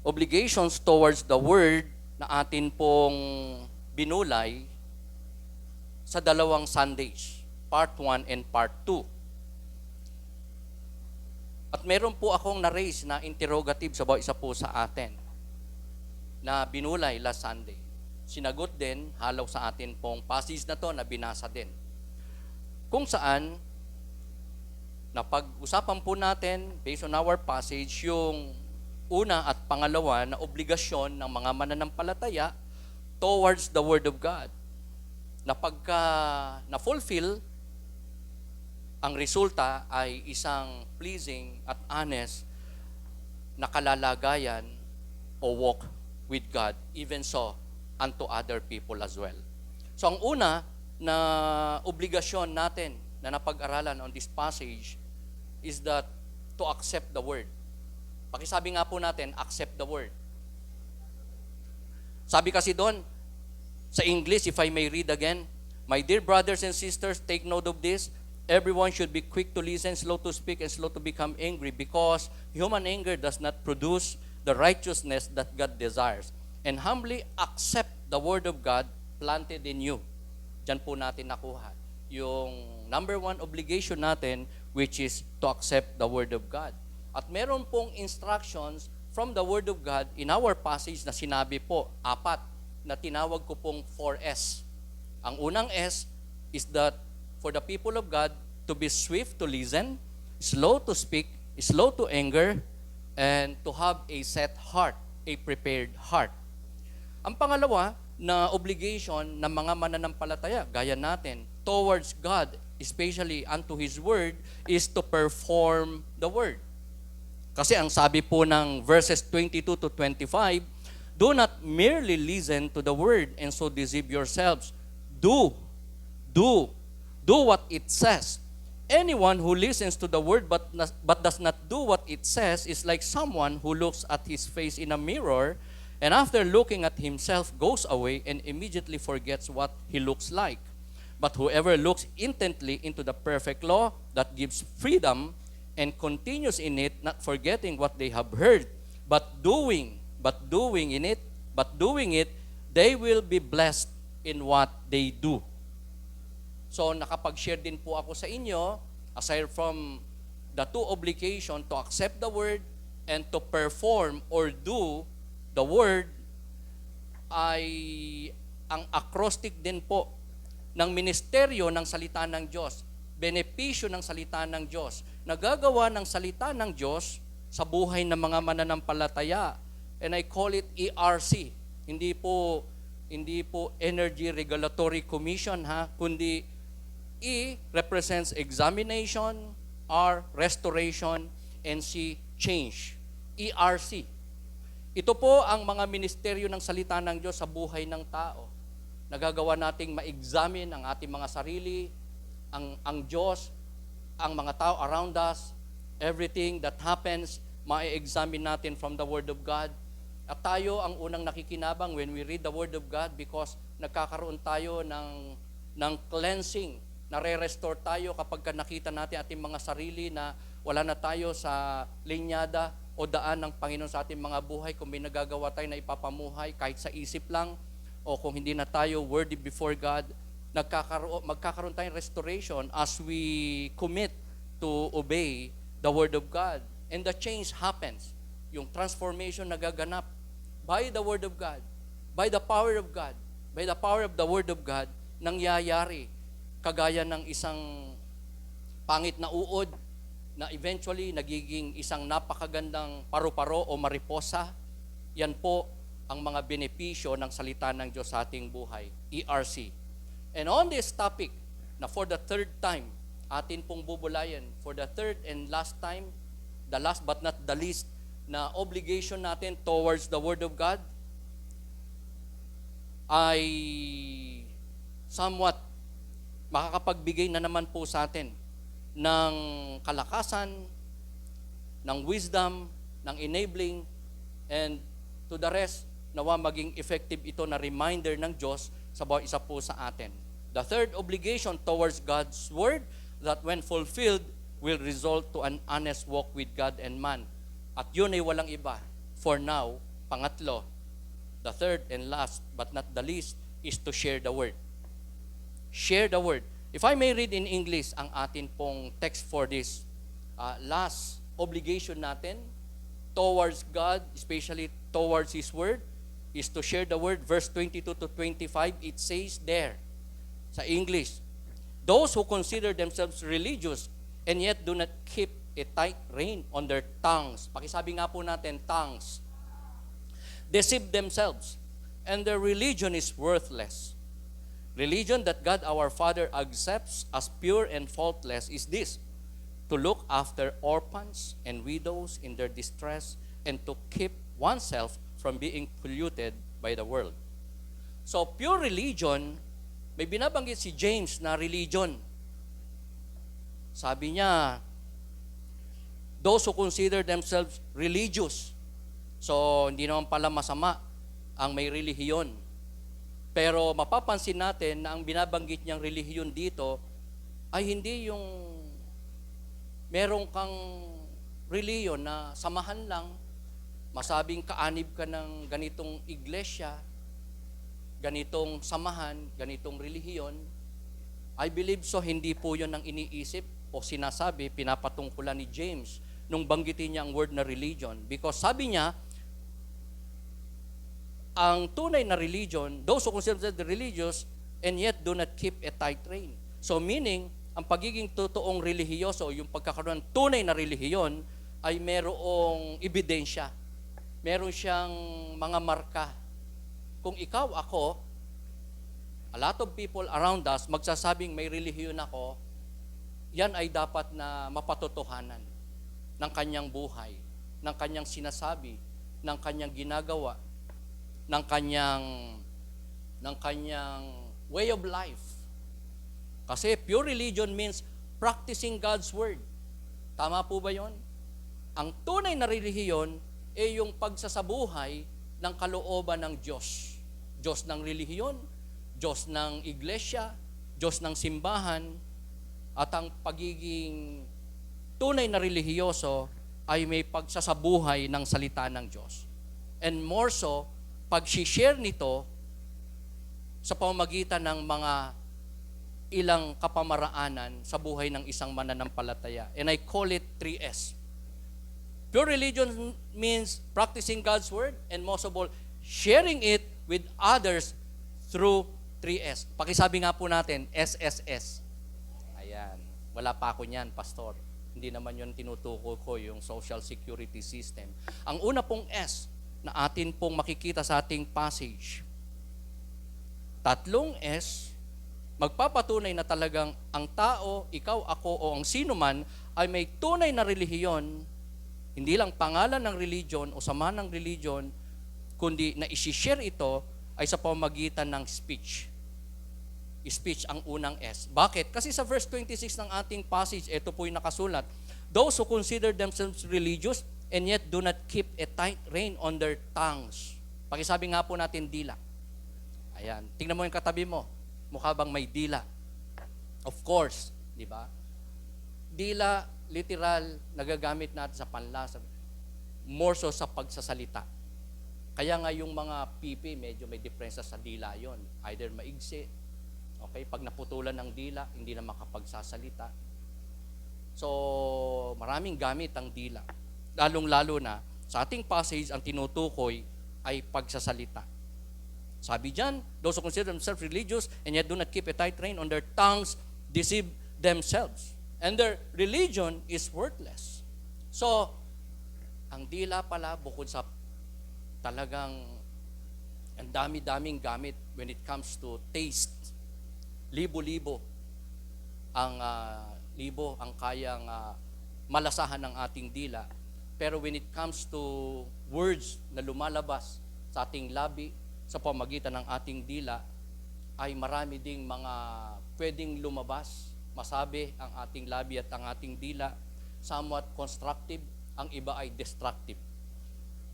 obligations towards the word na atin pong binulay sa dalawang Sundays, part 1 and part 2. At meron po akong na-raise na interrogative sa bawat isa po sa atin na binulay last Sunday. Sinagot din, halaw sa atin pong passage na to na binasa din. Kung saan, napag-usapan po natin, based on our passage, yung una at pangalawa na obligasyon ng mga mananampalataya towards the Word of God. Na pagka na-fulfill, ang resulta ay isang pleasing at honest na kalalagayan o walk with God, even so unto other people as well. So ang una na obligasyon natin na napag-aralan on this passage is that to accept the Word. Pakisabi nga po natin, accept the Word. Sabi kasi doon, sa English, if I may read again, "My dear brothers and sisters, take note of this. Everyone should be quick to listen, slow to speak, and slow to become angry, because human anger does not produce the righteousness that God desires. And humbly accept the Word of God planted in you." Diyan po natin nakuha yung number one obligation natin, which is to accept the Word of God. At meron pong instructions from the Word of God in our passage na sinabi po, 4, na tinawag ko pong 4S. Ang unang S is that for the people of God to be swift to listen, slow to speak, slow to anger, and to have a set heart, a prepared heart. Ang pangalawa na obligation ng mga mananampalataya, gaya natin, towards God, especially unto His Word, is to perform the Word. Kasi ang sabi po ng verses 22 to 25, "Do not merely listen to the Word and so deceive yourselves. Do what it says. Anyone who listens to the Word but does not do what it says is like someone who looks at his face in a mirror and after looking at himself goes away and immediately forgets what he looks like. But whoever looks intently into the perfect law that gives freedom and continues in it, not forgetting what they have heard, but doing it, they will be blessed in what they do." So nakapag-share din po ako sa inyo, aside from the two obligation to accept the Word and to perform or do the Word, ay ang acrostic din po ng ministeryo ng salita ng Diyos, benepisyo ng salita ng Diyos, nagagawa ng salita ng Diyos sa buhay ng mga mananampalataya. And I call it ERC. Hindi po Energy Regulatory Commission, kundi E represents examination, R restoration, and C change. ERC. Ito po ang mga ministeryo ng salita ng Diyos sa buhay ng tao. Nagagawa nating ma-examine ang ating mga sarili, ang Diyos, ang mga tao around us, everything that happens, ma-examine natin from the Word of God. At tayo ang unang nakikinabang when we read the Word of God because nagkakaroon tayo ng cleansing, nare-restore tayo kapag nakita natin ating mga sarili na wala na tayo sa linyada o daan ng Panginoon sa ating mga buhay. Kung may nagagawa tayo na ipapamuhay kahit sa isip lang o kung hindi na tayo worthy before God, magkakaroon tayong restoration as we commit to obey the Word of God. And the change happens. Yung transformation nagaganap by the Word of God, by the power of God, by the power of the Word of God, nangyayari kagaya ng isang pangit na uod na eventually nagiging isang napakagandang paru-paro o mariposa. Yan po ang mga benepisyo ng salita ng Diyos sa ating buhay, ERC. And on this topic, na for the third time, atin pong bubulayan, for the third and last time, the last but not the least, na obligation natin towards the Word of God, ay somewhat makakapagbigay na naman po sa atin ng kalakasan, ng wisdom, ng enabling, and to the rest, nawa maging effective ito na reminder ng Diyos sa bawat isa po sa atin. The third obligation towards God's Word, that when fulfilled, will result to an honest walk with God and man. At yun ay walang iba, for now, pangatlo, the third and last but not the least, is to share the word. Share the word. If I may read in English ang atin pong text for this last obligation natin towards God, especially towards His word, is to share the word. Verse 22 to 25, it says there, sa English, those who consider themselves religious and yet do not keep a tight rein on their tongues. Pakisabi nga po natin, tongues. Deceive themselves, and their religion is worthless. Religion that God our Father accepts as pure and faultless is this: to look after orphans and widows in their distress and to keep oneself from being polluted by the world. So, pure religion, may binabanggit si James na religion. Sabi niya, those who consider themselves religious. So, hindi naman pala masama ang may relihiyon. Pero mapapansin natin na ang binabanggit niyang relihiyon dito ay hindi yung merong kang reliyon na samahan lang, masabing kaanib ka ng ganitong iglesia, ganitong samahan, ganitong relihiyon. I believe so, hindi po yun ang iniisip o sinasabi, pinapatungkulan ni James nung banggitin niya ang word na religion. Because sabi niya, ang tunay na religion, those who consider themselves religious and yet do not keep a tight rein. So meaning, ang pagiging totoong relihiyoso, yung pagkakaroon ng tunay na relihiyon, ay merong ebidensya. Meron siyang mga marka. Kung ikaw ako, a lot of people around us magsasabing may relihiyon ako, yan ay dapat na mapatotohanan ng kanyang buhay, ng kanyang sinasabi, ng kanyang ginagawa, ng kanyang way of life. Kasi pure religion means practicing God's word. Tama po ba yon? Ang tunay na relihiyon ay yung pagsasabuhay ng kalooban ng Diyos. Diyos ng relihiyon, Diyos ng iglesia, Diyos ng simbahan, at ang pagiging tunay na relihiyoso ay may pagsasabuhay ng salita ng Diyos. And more so, pag-share nito sa pamamagitan ng mga ilang kapamaraanan sa buhay ng isang mananampalataya. And I call it 3S. Pure religion means practicing God's word and most of all, sharing it with others through 3S. Pakisabi nga po natin, SSS. Ayan. Wala pa ako niyan, Pastor. Hindi naman yun tinutuko ko, yung social security system. Ang una pong S na atin pong makikita sa ating passage, tatlong S, magpapatunay na talagang ang tao, ikaw, ako, o ang sino man ay may tunay na relihiyon, hindi lang pangalan ng religion o sama ng religion, kundi na isi-share ito ay sa pamamagitan ng speech. Speech ang unang S. Bakit? Kasi sa verse 26 ng ating passage, ito po yung nakasulat, those who consider themselves religious and yet do not keep a tight rein on their tongues. Pakisabi nga po natin dila. Ayan. Tingnan mo yung katabi mo. Mukha bang may dila? Of course. Di ba? Dila, literal, nagagamit natin sa panlasa. More so sa pagsasalita. Kaya nga yung mga pipi, medyo may diferensya sa dila yon. Either maigsi, okay, pag naputulan ng dila, hindi na makapagsasalita. So, maraming gamit ang dila. Lalong-lalo na, sa ating passage, ang tinutukoy ay pagsasalita. Sabi dyan, those who consider themselves religious and yet do not keep a tight rein on their tongues deceive themselves. And their religion is worthless. So, ang dila pala, bukod sa talagang ang dami-daming gamit when it comes to taste, libo-libo ang kayang malasahan ng ating dila. Pero when it comes to words na lumalabas sa ating labi, sa pamagitan ng ating dila, ay marami ding mga pwedeng lumabas, masabi ang ating labi at ang ating dila, somewhat constructive, ang iba ay destructive.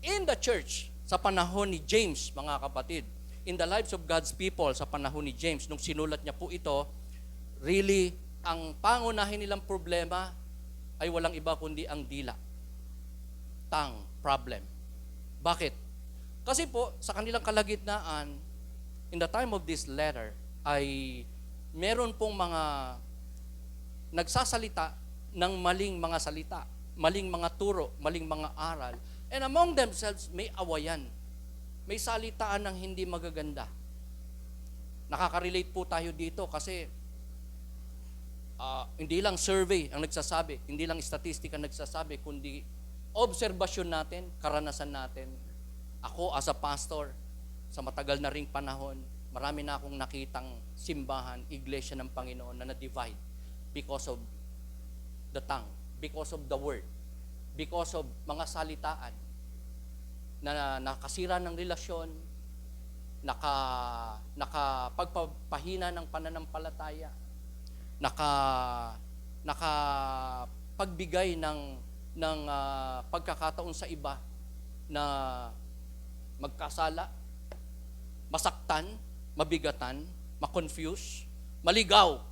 In the church, sa panahon ni James, mga kapatid, in the lives of God's people, sa panahon ni James, nung sinulat niya po ito, really, ang pangunahin nilang problema ay walang iba kundi ang dila. Tongue problem. Bakit? Kasi po, sa kanilang kalagitnaan, in the time of this letter, ay meron pong mga nagsasalita ng maling mga salita, maling mga turo, maling mga aral. And among themselves, may awayan. May salitaan ng hindi magaganda. Nakaka-relate po tayo dito kasi hindi lang survey ang nagsasabi, hindi lang statistic ang nagsasabi, kundi obserbasyon natin, karanasan natin. Ako as a pastor, sa matagal na ring panahon, marami na akong nakitang simbahan, iglesia ng Panginoon na na-divide because of the tongue, because of the word, because of mga salitaan na nakasira ng relasyon, nakapagpahina ng pananampalataya, nakapagbigay ng pagkakataon sa iba na magkasala, masaktan, mabigatan, makonfuse, maligaw.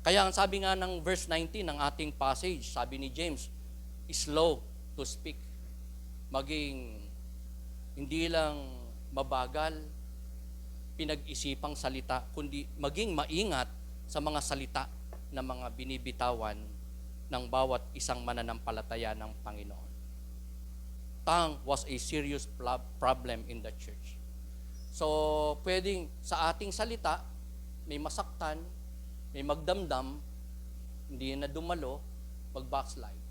Kaya ang sabi nga ng verse 19 ng ating passage, sabi ni James, slow to speak. Maging hindi lang mabagal, pinag-isipang salita, kundi maging maingat sa mga salita na mga binibitawan ng bawat isang mananampalataya ng Panginoon. Tongue was a serious problem in the church. So, pwedeng sa ating salita, may masaktan, may magdamdam, hindi na dumalo, mag-backslide.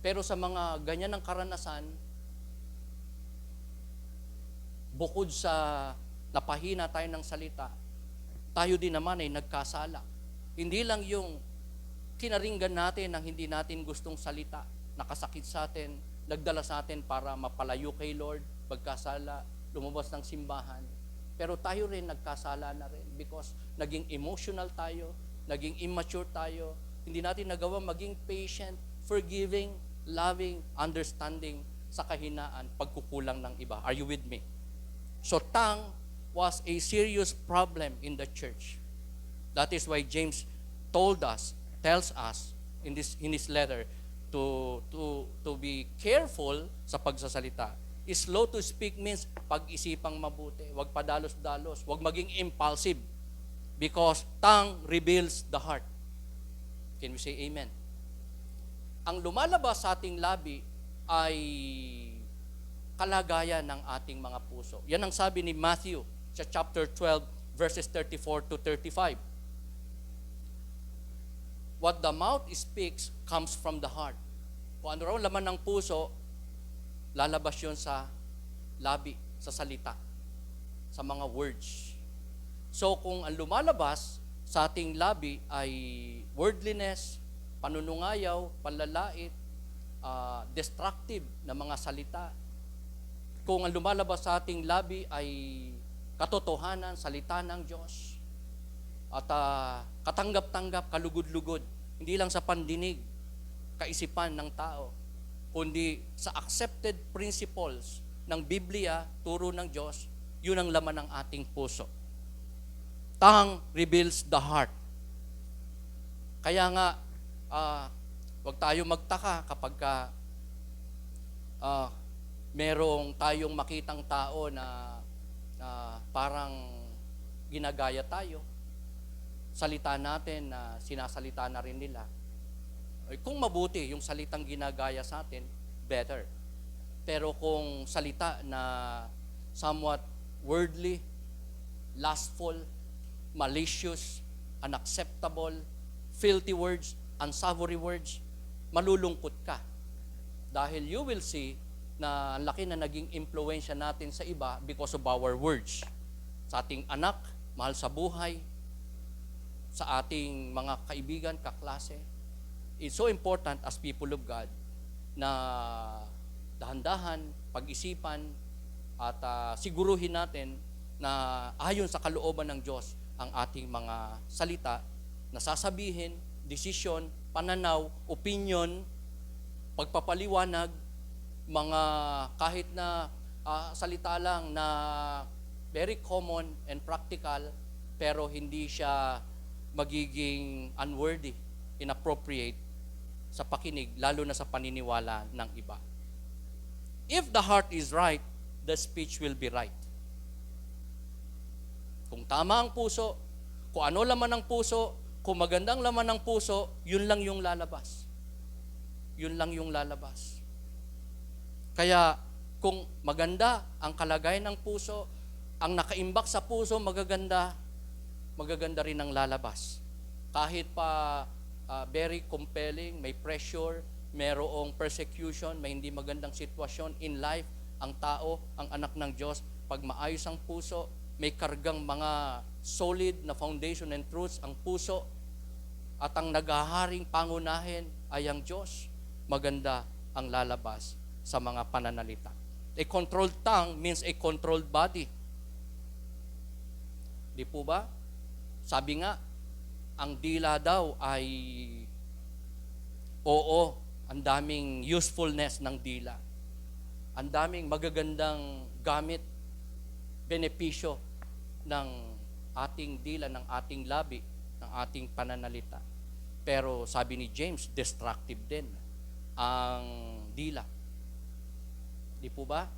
Pero sa mga ganyan ng karanasan, bukod sa napahina tayo ng salita, tayo din naman ay nagkasala. Hindi lang yung kinaringgan natin ang hindi natin gustong salita, nakasakit sa atin, nagdala sa atin para mapalayo kay Lord, magkasala, lumabas ng simbahan. Pero tayo rin nagkasala na rin because naging emotional tayo, naging immature tayo, hindi natin nagawa maging patient, forgiving, loving, understanding sa kahinaan, pagkukulang ng iba. Are you with me? So tongue was a serious problem in the church. That is why James tells us in his letter to be careful sa pagsasalita. Slow to speak means pag-isipang mabuti, huwag padalos-dalos, huwag maging impulsive because tongue reveals the heart. Can we say amen? Ang lumalabas sa ating labi ay kalagayan ng ating mga puso. Yan ang sabi ni Matthew sa chapter 12 verses 34 to 35. What the mouth speaks comes from the heart. Kung ano raw laman ng puso, lalabas yun sa labi, sa salita, sa mga words. So kung ang lumalabas sa ating labi ay wordliness, panunungayaw, panlalait, destructive na mga salita, kung ang lumalabas sa ating labi ay katotohanan, salita ng Diyos, at katanggap-tanggap, kalugod-lugod, hindi lang sa pandinig, kaisipan ng tao, kundi sa accepted principles ng Biblia, turo ng Diyos, yun ang laman ng ating puso. Tongue reveals the heart. Kaya nga, wag tayo magtaka kapag merong tayong makitang tao na parang ginagaya tayo. Salita natin na sinasalita na rin nila. Kung mabuti yung salitang ginagaya sa atin, better. Pero kung salita na somewhat worldly, lustful, malicious, unacceptable, filthy words, unsavory words, malulungkot ka. Dahil you will see na laki na naging impluwensya natin sa iba because of our words. Sa ating anak, mahal sa buhay, sa ating mga kaibigan, kaklase. It's so important as people of God na dahan-dahan, pag-isipan, at siguruhin natin na ayon sa kalooban ng Diyos ang ating mga salita na sasabihin, desisyon, pananaw, opinion, pagpapaliwanag, mga kahit na salita lang na very common and practical, pero hindi siya magiging unworthy, inappropriate sa pakinig, lalo na sa paniniwala ng iba. If the heart is right, the speech will be right. Kung tama ang puso, kung ano laman ng puso, kung magandang laman ng puso, yun lang yung lalabas. Yun lang yung lalabas. Kaya kung maganda ang kalagayan ng puso, ang nakaimbak sa puso magaganda rin ang lalabas. Kahit pa very compelling, may pressure, mayroong persecution, may hindi magandang sitwasyon in life, ang tao, ang anak ng Diyos, pag maayos ang puso, may kargang mga solid na foundation and truths ang puso, at ang naghaharing pangunahin ay ang Diyos, maganda ang lalabas sa mga pananalita. A controlled tongue means a controlled body. Di po ba? Sabi nga, ang dila daw ay oo, ang daming usefulness ng dila. Ang daming magagandang gamit, benepisyo ng ating dila, ng ating labi, ng ating pananalita. Pero sabi ni James, destructive din ang dila. Di po ba?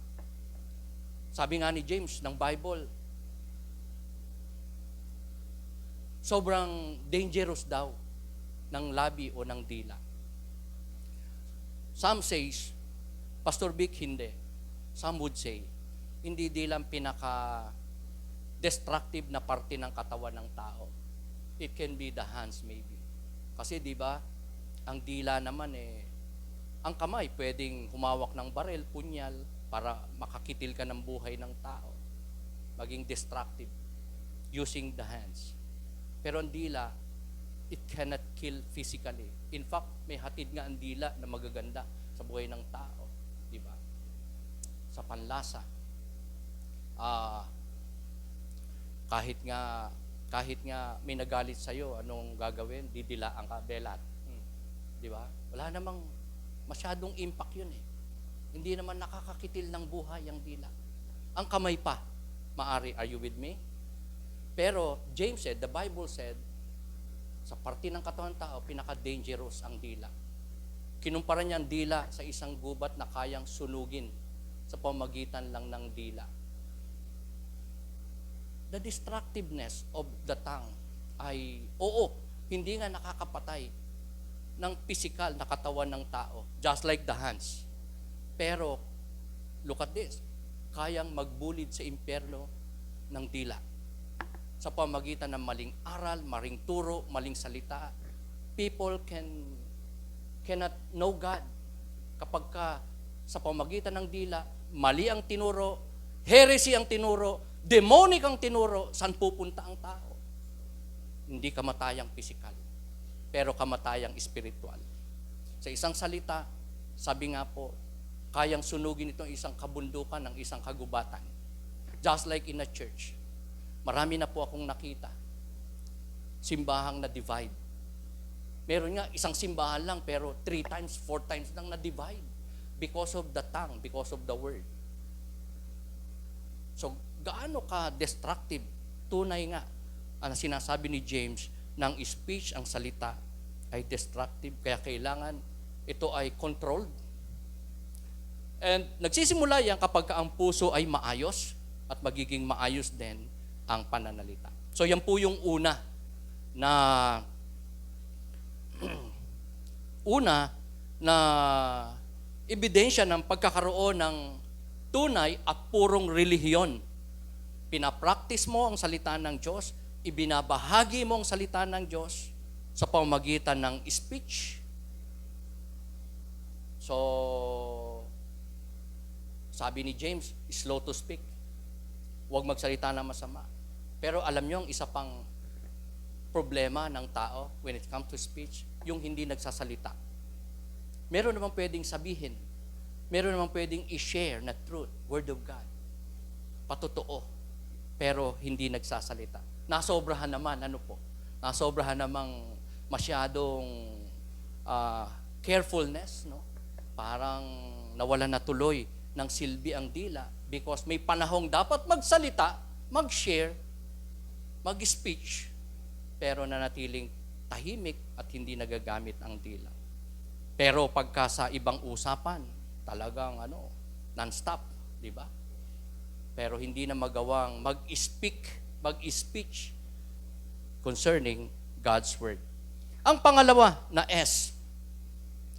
Sabi nga ni James ng Bible, sobrang dangerous daw ng labi o ng dila. Some says, Pastor Vic, hindi. Some would say, hindi dila ang pinaka-destructive na parte ng katawan ng tao. It can be the hands maybe. Kasi di ba, ang dila naman ang kamay pwedeng humawak ng barel, punyal, para makakitil ka ng buhay ng tao. Maging destructive using the hands. Pero ang dila, it cannot kill physically. In fact, may hatid nga ang dila na magaganda sa buhay ng tao. Di ba? Sa panlasa. Kahit nga may nagalit sa'yo, anong gagawin? Didilaan ka, belat. Di ba? Wala namang masyadong impact yun eh. Hindi naman nakakakitil ng buhay ang dila. Ang kamay pa, maari, are you with me? Pero James said, the Bible said, sa parte ng katawan ng tao, pinaka-dangerous ang dila. Kinumpara niya ang dila sa isang gubat na kayang sunugin sa pamagitan lang ng dila. The destructiveness of the tongue ay, oo, hindi nga nakakapatay ng physical na katawan ng tao, just like the hands. Pero, look at this, kayang magbulid sa impyerno ng dila. Sa pamagitan ng maling aral, maling turo, maling salita, people cannot know God kapag sa pamagitan ng dila, mali ang tinuro, heresy ang tinuro, demonic ang tinuro, saan pupunta ang tao? Hindi kamatayang physical, pero kamatayang spiritual. Sa isang salita, sabi nga po, kayang sunugin itong isang kabundukan ng isang kagubatan. Just like in a church. Marami na po akong nakita. Simbahang na-divide. Meron nga isang simbahan lang pero 3 times, 4 times nang na-divide. Because of the tongue, because of the word. So, gaano ka destructive? Tunay nga, ang sinasabi ni James, ng speech, ang salita, ay destructive. Kaya kailangan ito ay controlled. And nagsisimula yan kapag ang puso ay maayos at magiging maayos din ang pananalita. So yan po yung una na ebidensya ng pagkakaroon ng tunay at purong relihiyon. Pinapractice mo ang salita ng Diyos, ibinabahagi mo ang salita ng Diyos sa pamamagitan ng speech. So, sabi ni James, slow to speak. Huwag magsalita ng masama. Pero alam niyo, ang isa pang problema ng tao when it comes to speech, yung hindi nagsasalita. Meron namang pwedeng sabihin, meron namang pwedeng i-share na truth, word of God, patotoo, pero hindi nagsasalita. Nasobrahan naman, nasobrahan namang masyadong carefulness, no? Parang nawala na tuloy ng silbi ang dila because may panahong dapat magsalita, mag-share, mag-speech, pero nanatiling tahimik at hindi nagagamit ang dila. Pero pagka sa ibang usapan, talagang non-stop, di ba? Pero hindi na magawang mag-speech concerning God's Word. Ang pangalawa na S,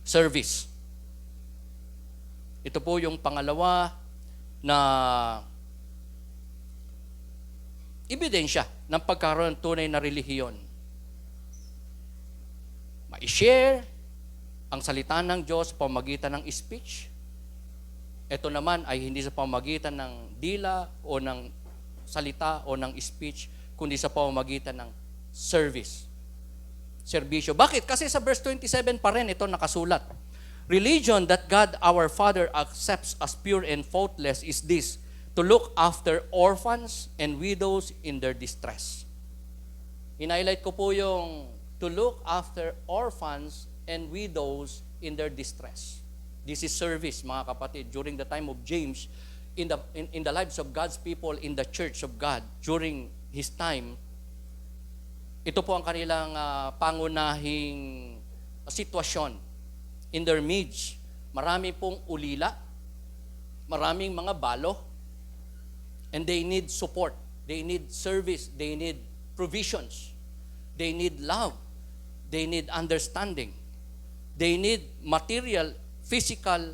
service. Ito po yung pangalawa na ebidensya ng pagkaroon ng tunay na relihiyon. Ma-share ang salita ng Diyos sa pamamagitan ng speech. Ito naman ay hindi sa pamamagitan ng dila o ng salita o ng speech, kundi sa pamamagitan ng service. Serbisyo. Bakit? Kasi sa verse 27 pa rin ito nakasulat. Religion that God our Father accepts as pure and faultless is this, to look after orphans and widows in their distress. Hinighlight ko po yung to look after orphans and widows in their distress. This is service, mga kapatid. During the time of James, in the lives of God's people, in the church of God, during his time, ito po ang kanilang pangunahing sitwasyon. In their midst, marami pong ulila, maraming mga balo, and they need support, they need service, they need provisions, they need love, they need understanding, they need material, physical,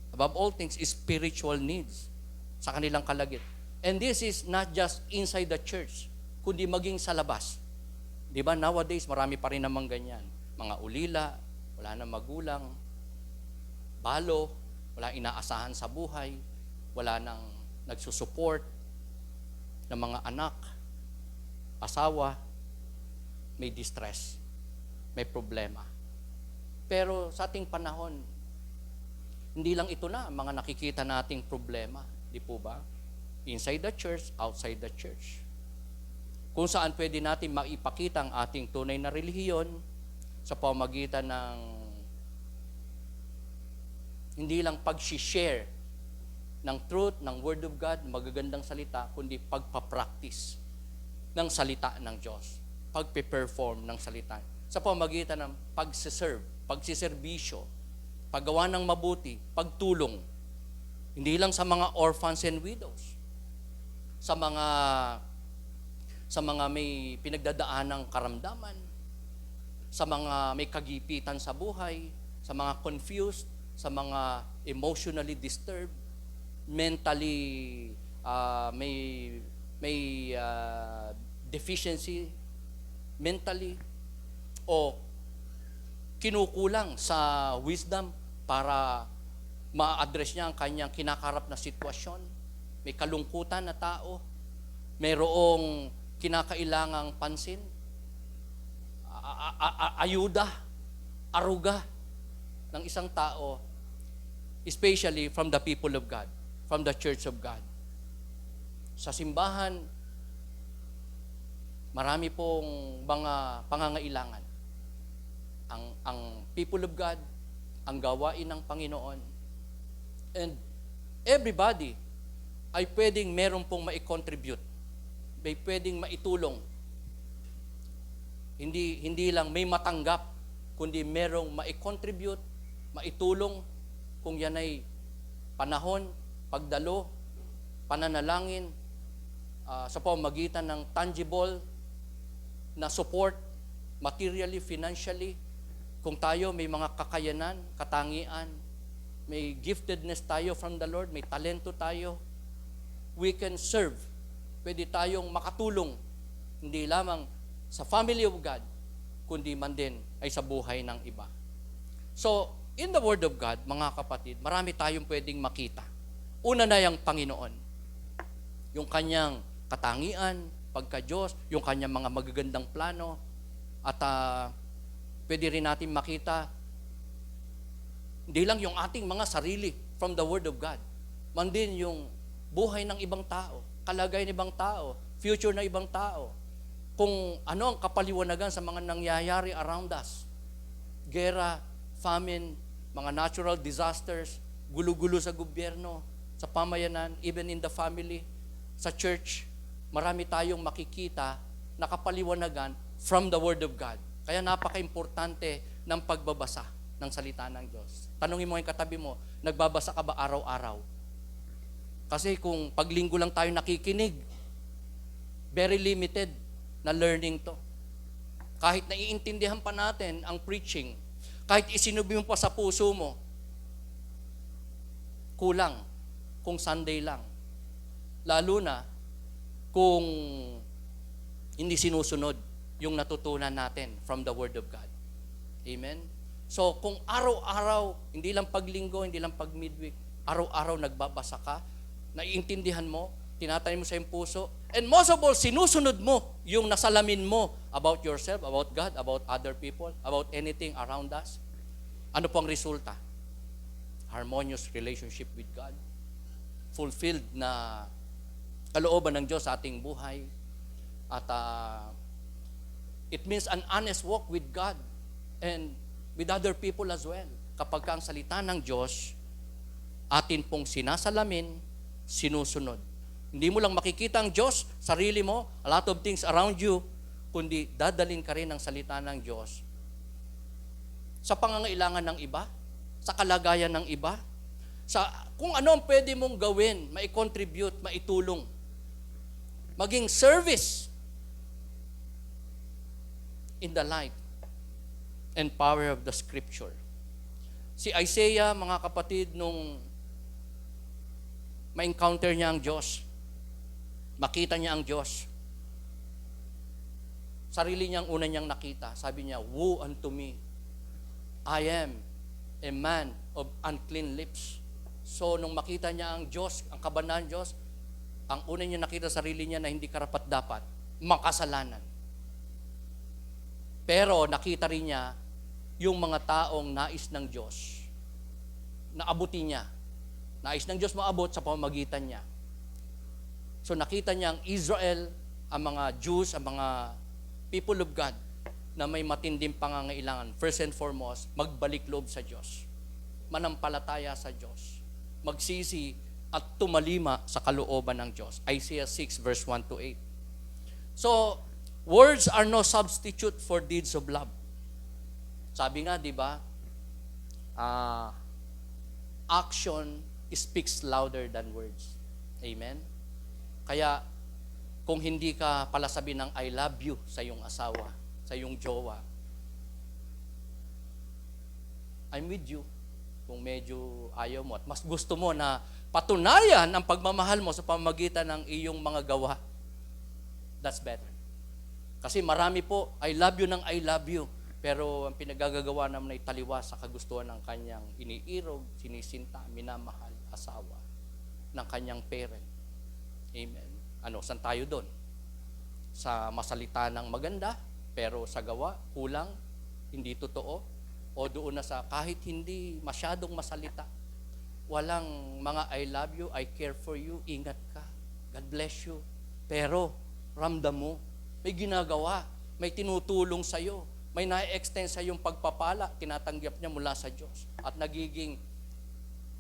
above all things, spiritual needs sa kanilang kalagit. And this is not just inside the church, kundi maging sa labas. Di ba, nowadays, marami pa rin namang ganyan. Mga ulila, wala na magulang, balo, wala inaasahan sa buhay, wala nang nagsusupport ng mga anak, asawa, may distress, may problema. Pero sa ating panahon, hindi lang ito na ang mga nakikita nating problema, di po ba? Inside the church, outside the church. Kung saan pwede natin maipakita ang ating tunay na relihiyon sa pamamagitan ng hindi lang pag-share ng truth, ng Word of God, magagandang salita, kundi pagpapractice ng salita ng Diyos. Pagpe-perform ng salita. Sa pamamagitan ng pagsiserve, pagsiservisyo, paggawa ng mabuti, pagtulong. Hindi lang sa mga orphans and widows. Sa mga may pinagdadaanang karamdaman, sa mga may kagipitan sa buhay, sa mga confused, sa mga emotionally disturbed, mentally may deficiency mentally, o kinukulang sa wisdom para ma-address niya ang kanyang kinakarap na sitwasyon. May kalungkutan na tao, mayroong kinakailangang pansin, ayuda, aruga ng isang tao, especially from the people of God, from the church of God. Sa simbahan, marami pong mga pangangailangan. Ang people of God, ang gawain ng Panginoon, and everybody ay pwedeng meron pong mai-contribute, may pwedeng maitulong. Hindi lang may matanggap, kundi merong mai-contribute, maitulong, kung yan ay panahon, pagdalo, pananalangin, sa pamamagitan ng tangible na support, materially, financially. Kung tayo may mga kakayanan, katangian, may giftedness tayo from the Lord, may talento tayo, we can serve. Pwede tayong makatulong, hindi lamang sa family of God, kundi man din ay sa buhay ng iba. So, in the Word of God, mga kapatid, marami tayong pwedeng makita. Una na yung Panginoon. Yung kanyang katangian, pagka-Diyos, yung kanyang mga magagandang plano, at pwede rin natin makita, hindi lang yung ating mga sarili from the Word of God, man din yung buhay ng ibang tao, kalagayan ng ibang tao, future ng ibang tao, kung ano ang kapaliwanagan sa mga nangyayari around us. Gera, famine, mga natural disasters, gulo-gulo sa gobyerno, sa pamayanan, even in the family, sa church, marami tayong makikita na kapaliwanagan from the Word of God. Kaya napaka-importante ng pagbabasa ng salita ng Diyos. Tanungin mo yung katabi mo, nagbabasa ka ba araw-araw Kasi kung paglinggo lang tayo nakikinig, very limited na learning to. Kahit naiintindihan pa natin ang preaching, kahit isinubi mo pa sa puso mo, kulang kung Sunday lang. Lalo na kung hindi sinusunod yung natutunan natin from the Word of God. Amen? So, kung araw-araw, hindi lang paglinggo, hindi lang pag midweek, araw-araw nagbabasa ka, naiintindihan mo, tinatay mo sa iyong puso, and most of all, sinusunod mo yung nasalamin mo about yourself, about God, about other people, about anything around us, ano po ang resulta? Harmonious relationship with God, fulfilled na kalooban ng Diyos sa ating buhay, at it means an honest walk with God and with other people as well. Kapag ang salita ng Diyos, atin pong sinasalamin, sinusunod. Hindi mo lang makikita ang Diyos, sarili mo, a lot of things around you, kundi dadalhin ka rin ng salita ng Diyos sa pangangailangan ng iba, sa kalagayan ng iba, sa kung ano ang pwede mong gawin, mai-contribute, maitulong. Maging service in the light and power of the Scripture. Si Isaiah, mga kapatid, nung ma-encounter niya ang Diyos, makita niya ang Diyos, sarili niyang una niyang nakita, sabi niya, "Woe unto me, I am a man of unclean lips." So, nung makita niya ang Diyos, ang kabanahan Diyos, ang una niya nakita sarili niya na hindi karapat-dapat, makasalanan. Pero nakita rin niya yung mga taong nais ng Diyos, naabuti niya. Nais ng Diyos maabot sa pamamagitan niya. So nakita niya ang Israel, ang mga Jews, ang mga people of God, na may matinding pangangailangan. First and foremost, magbalik loob sa Diyos. Manampalataya sa Diyos. Magsisi at tumalima sa kalooban ng Diyos. Isaiah 6 verse 1 to 8. So, words are no substitute for deeds of love. Sabi nga, di ba, action speaks louder than words. Amen? Kaya, kung hindi ka pala sabi ng I love you sa iyong asawa, sa iyong jowa, I'm with you. Kung medyo ayaw mo at mas gusto mo na patunayan ang pagmamahal mo sa pamamagitan ng iyong mga gawa, that's better. Kasi marami po, I love you ng I love you, pero ang pinagagagawa naman ay taliwas sa kagustuhan ng kanyang iniirog, sinisinta, minamahal, asawa, ng kanyang parent. Amen. Saan tayo doon? Sa masalita ng maganda, pero sa gawa, kulang, hindi totoo, o doon na sa kahit hindi masyadong masalita, walang mga I love you, I care for you, ingat ka, God bless you, pero ramdam mo, may ginagawa, may tinutulong sa'yo, may na-extend sa iyong pagpapala, tinatanggap niya mula sa Diyos. At nagiging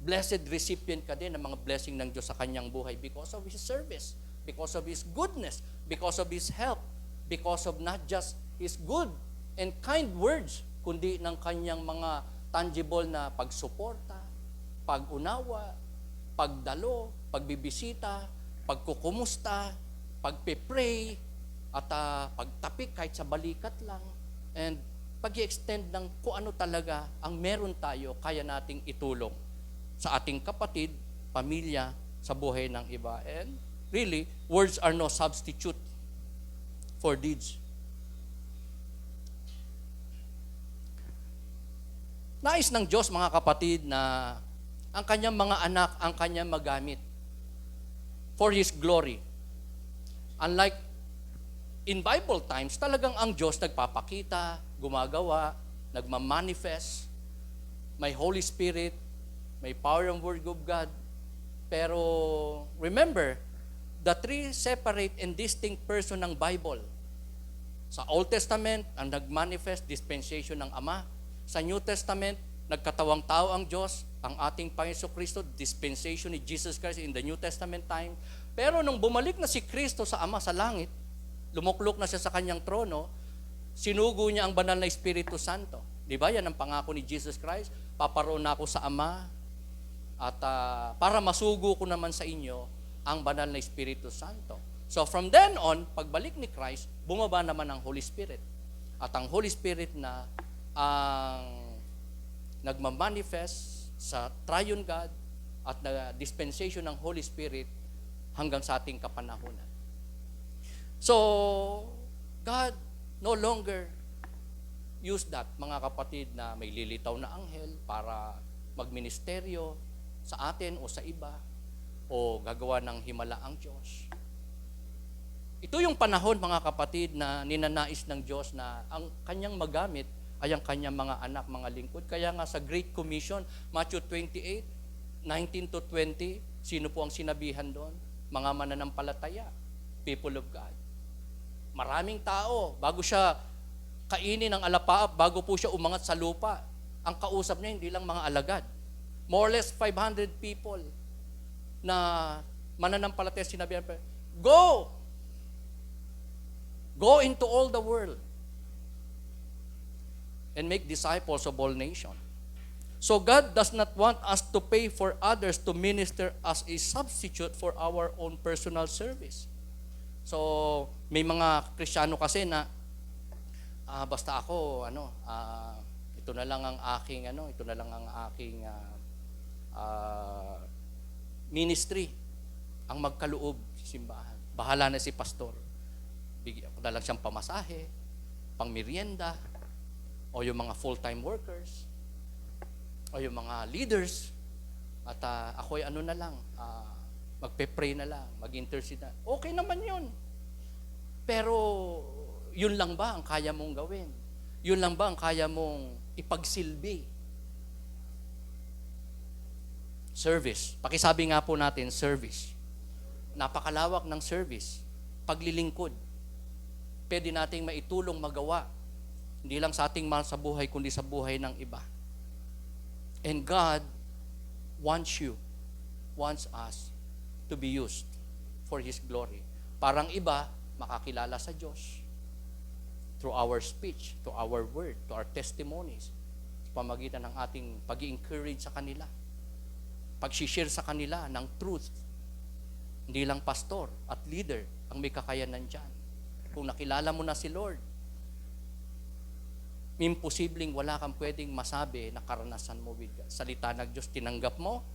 blessed recipient ka din ng mga blessing ng Diyos sa kanyang buhay because of His service, because of His goodness, because of His help, because of not just His good and kind words, kundi ng kanyang mga tangible na pagsuporta, pag-unawa, pagdalo, pagbibisita, pagkukumusta, pagpe-pray, at pagtapik kahit sa balikat lang, and pag-i-extend ng kung ano talaga ang meron tayo, kaya nating itulong sa ating kapatid, pamilya, sa buhay ng iba. And really, words are no substitute for deeds. Nais ng Diyos, mga kapatid, na ang kanyang mga anak, ang kanyang magamit for His glory. Unlike in Bible times, talagang ang Diyos nagpapakita, gumagawa, nagmamanifest, may Holy Spirit, may power and Word of God. Pero remember, the three separate and distinct person ng Bible. Sa Old Testament, ang nagmanifest, dispensation ng Ama. Sa New Testament, nagkatawang tao ang Diyos, ang ating Panginoon Kristo, dispensation ni Jesus Christ in the New Testament time. Pero nung bumalik na si Kristo sa Ama sa langit, lumuklok na siya sa kanyang trono, sinugo niya ang banal na Espiritu Santo. Di ba? Yan ang pangako ni Jesus Christ. Paparoon na ako sa Ama, At para masugo ko naman sa inyo ang banal na Espiritu Santo. So from then on, pagbalik ni Christ, bumaba naman ang Holy Spirit. At ang Holy Spirit na ang nagmamanifest sa Triune God at na dispensation ng Holy Spirit hanggang sa ating kapanahunan. So, God no longer use that, mga kapatid, na may lilitaw na anghel para magministeryo sa atin o sa iba o gagawa ng himala ang Diyos. Ito yung panahon, mga kapatid, na ninanais ng Diyos na ang kanyang magamit ay ang kanyang mga anak, mga lingkod. Kaya nga sa Great Commission, Matthew 28, 19 to 20, sino po ang sinabihan doon? Mga mananampalataya, people of God. Maraming tao, bago siya kainin ng alapaap, bago po siya umangat sa lupa, ang kausap niya hindi lang mga alagad. More or less 500 people na mananampalataya, sinabihan pa, go! Go into all the world and make disciples of all nations. So God does not want us to pay for others to minister as a substitute for our own personal service. So may mga Kristiyano kasi na basta ako ito na lang ang aking ministry ang magkaloob sa simbahan. Bahala na si pastor. Bigyan ko na lang siyang pamasahe, pangmerienda, o yung mga full-time workers, o yung mga leaders, at ako'y magpe-pray na lang, mag-intercede na. Okay naman yun. Pero, yun lang ba ang kaya mong gawin? Yun lang ba ang kaya mong ipagsilbi? Service. Pakisabi nga po natin, service. Napakalawak ng service. Paglilingkod. Pwede nating maitulong magawa. Hindi lang sa ating mahal sa buhay, kundi sa buhay ng iba. And God wants us to be used for His glory. Parang iba, makakilala sa Diyos through our speech, to our word, to our testimonies, sa pamagitan ng ating pag-i-encourage sa kanila, pag-share sa kanila ng truth. Hindi lang pastor at leader ang may kakayanan dyan. Kung nakilala mo na si Lord, imposibleng wala kang pwedeng masabi na karanasan mo with God. Salita ng Diyos, tinanggap mo,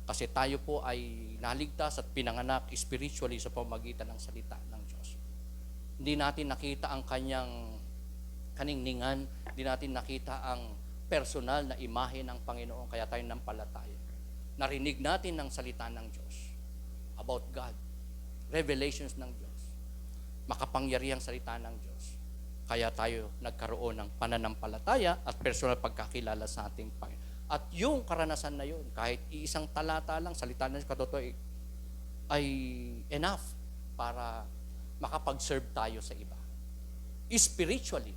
kasi tayo po ay naligtas at pinanganak spiritually sa pamagitan ng salita ng Diyos. Hindi natin nakita ang kanyang kaningningan, hindi natin nakita ang personal na imahe ng Panginoon, kaya tayo nampalataya. Narinig natin ang salita ng Diyos about God, revelations ng Diyos, makapangyarihang salita ng Diyos. Kaya tayo nagkaroon ng pananampalataya at personal pagkakilala sa ating Panginoon. At yung karanasan na yun, kahit iisang talata lang, salita ng katotoo ay enough para makapag-serve tayo sa iba. Spiritually,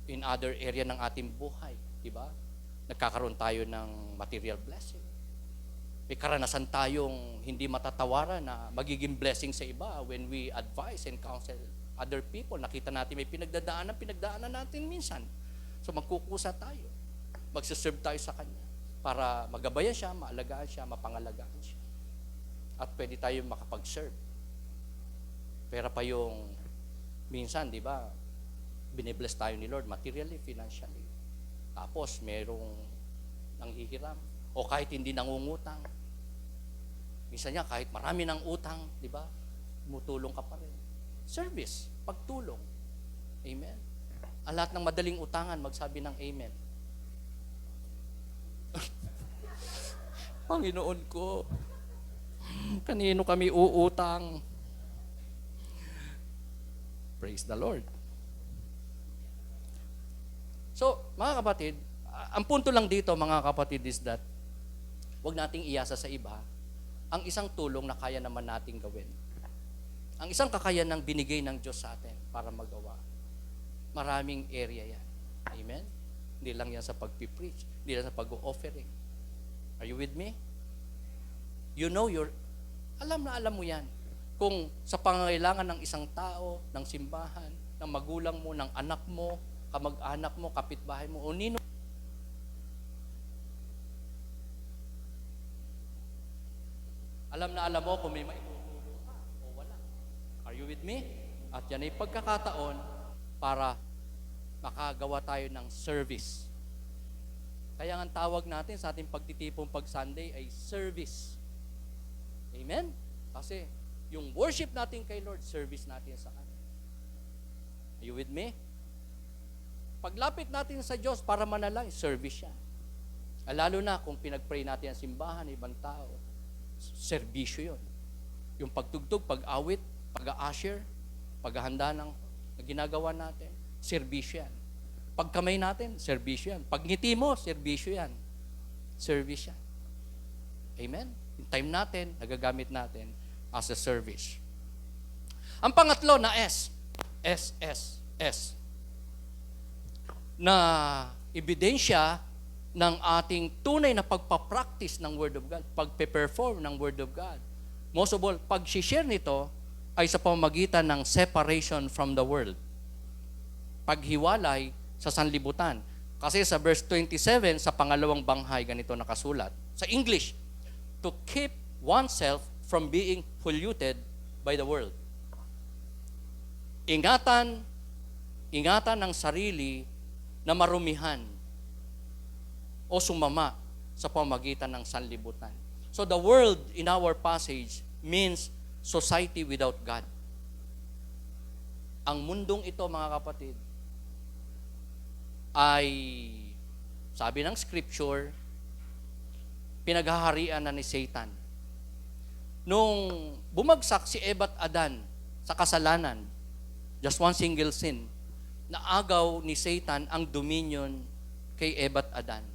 in other area ng ating buhay, di ba? Nagkakaroon tayo ng material blessing. May karanasan tayong hindi matatawaran na magiging blessing sa iba when we advise and counsel other people. Nakita natin may pinagdaanan natin minsan. So magkukusa tayo. Magsaserve tayo sa Kanya para magabayan siya, maalagaan siya, mapangalagaan siya. At pwede tayo makapag-serve. Pero pa yung minsan, di ba, binibless tayo ni Lord materially, financially. Tapos merong nanghihiram o kahit hindi nangungutang. Minsan niya, kahit marami ng utang, di ba? Tumutulong ka pa rin. Service, pagtulong. Amen? Ang lahat ng madaling utangan, magsabi ng amen. Panginoon ko, kanino kami uutang? Praise the Lord. So, mga kapatid, ang punto lang dito, mga kapatid, is that huwag nating iasa sa iba ang isang tulong na kaya naman nating gawin. Ang isang kakayanang binigay ng Diyos sa atin para magawa. Maraming area yan. Amen? Hindi lang yan sa pag-preach, hindi lang sa pag-offering. Are you with me? You know alam mo yan. Kung sa pangangailangan ng isang tao, ng simbahan, ng magulang mo, ng anak mo, kamag-anak mo, kapitbahay mo, o nino, Alam na alam mo kung may maituturo ka o wala. Are you with me? At yan ay pagkakataon para makagawa tayo ng service. Kaya ang tawag natin sa ating pagtitipong pag Sunday ay service. Amen? Kasi yung worship natin kay Lord, service natin sa Kanya. Are you with me? Paglapit natin sa Diyos para manalangin, service siya. Lalo na kung pinag-pray natin ang simbahan, ibang tao, serbisyo yun. Yung pagtugtog, pag-awit, pag-a-usher, paghahanda ng ginagawa natin, serbisyo yan. Pagkamay natin, serbisyo yan. Pagngiti mo, serbisyo yan. Service yan. Amen? Yung time natin, nagagamit natin as a service. Ang pangatlo na S, na ebidensya ng ating tunay na pagpapractice ng Word of God, pagpe-perform ng Word of God. Most of all, pag-share nito ay sa pamamagitan ng separation from the world. Paghiwalay sa sanlibutan. Kasi sa verse 27, sa pangalawang banghay, ganito nakasulat. Sa English, to keep oneself from being polluted by the world. Ingatan ng sarili na marumihan o sumama sa pamamagitan ng sanlibutan. So the world in our passage means society without God. Ang mundong ito, mga kapatid, ay, sabi ng Scripture, pinaghaharian na ni Satan. Nung bumagsak si Eva at Adan sa kasalanan, just one single sin, naagaw ni Satan ang dominion kay Eva at Adan.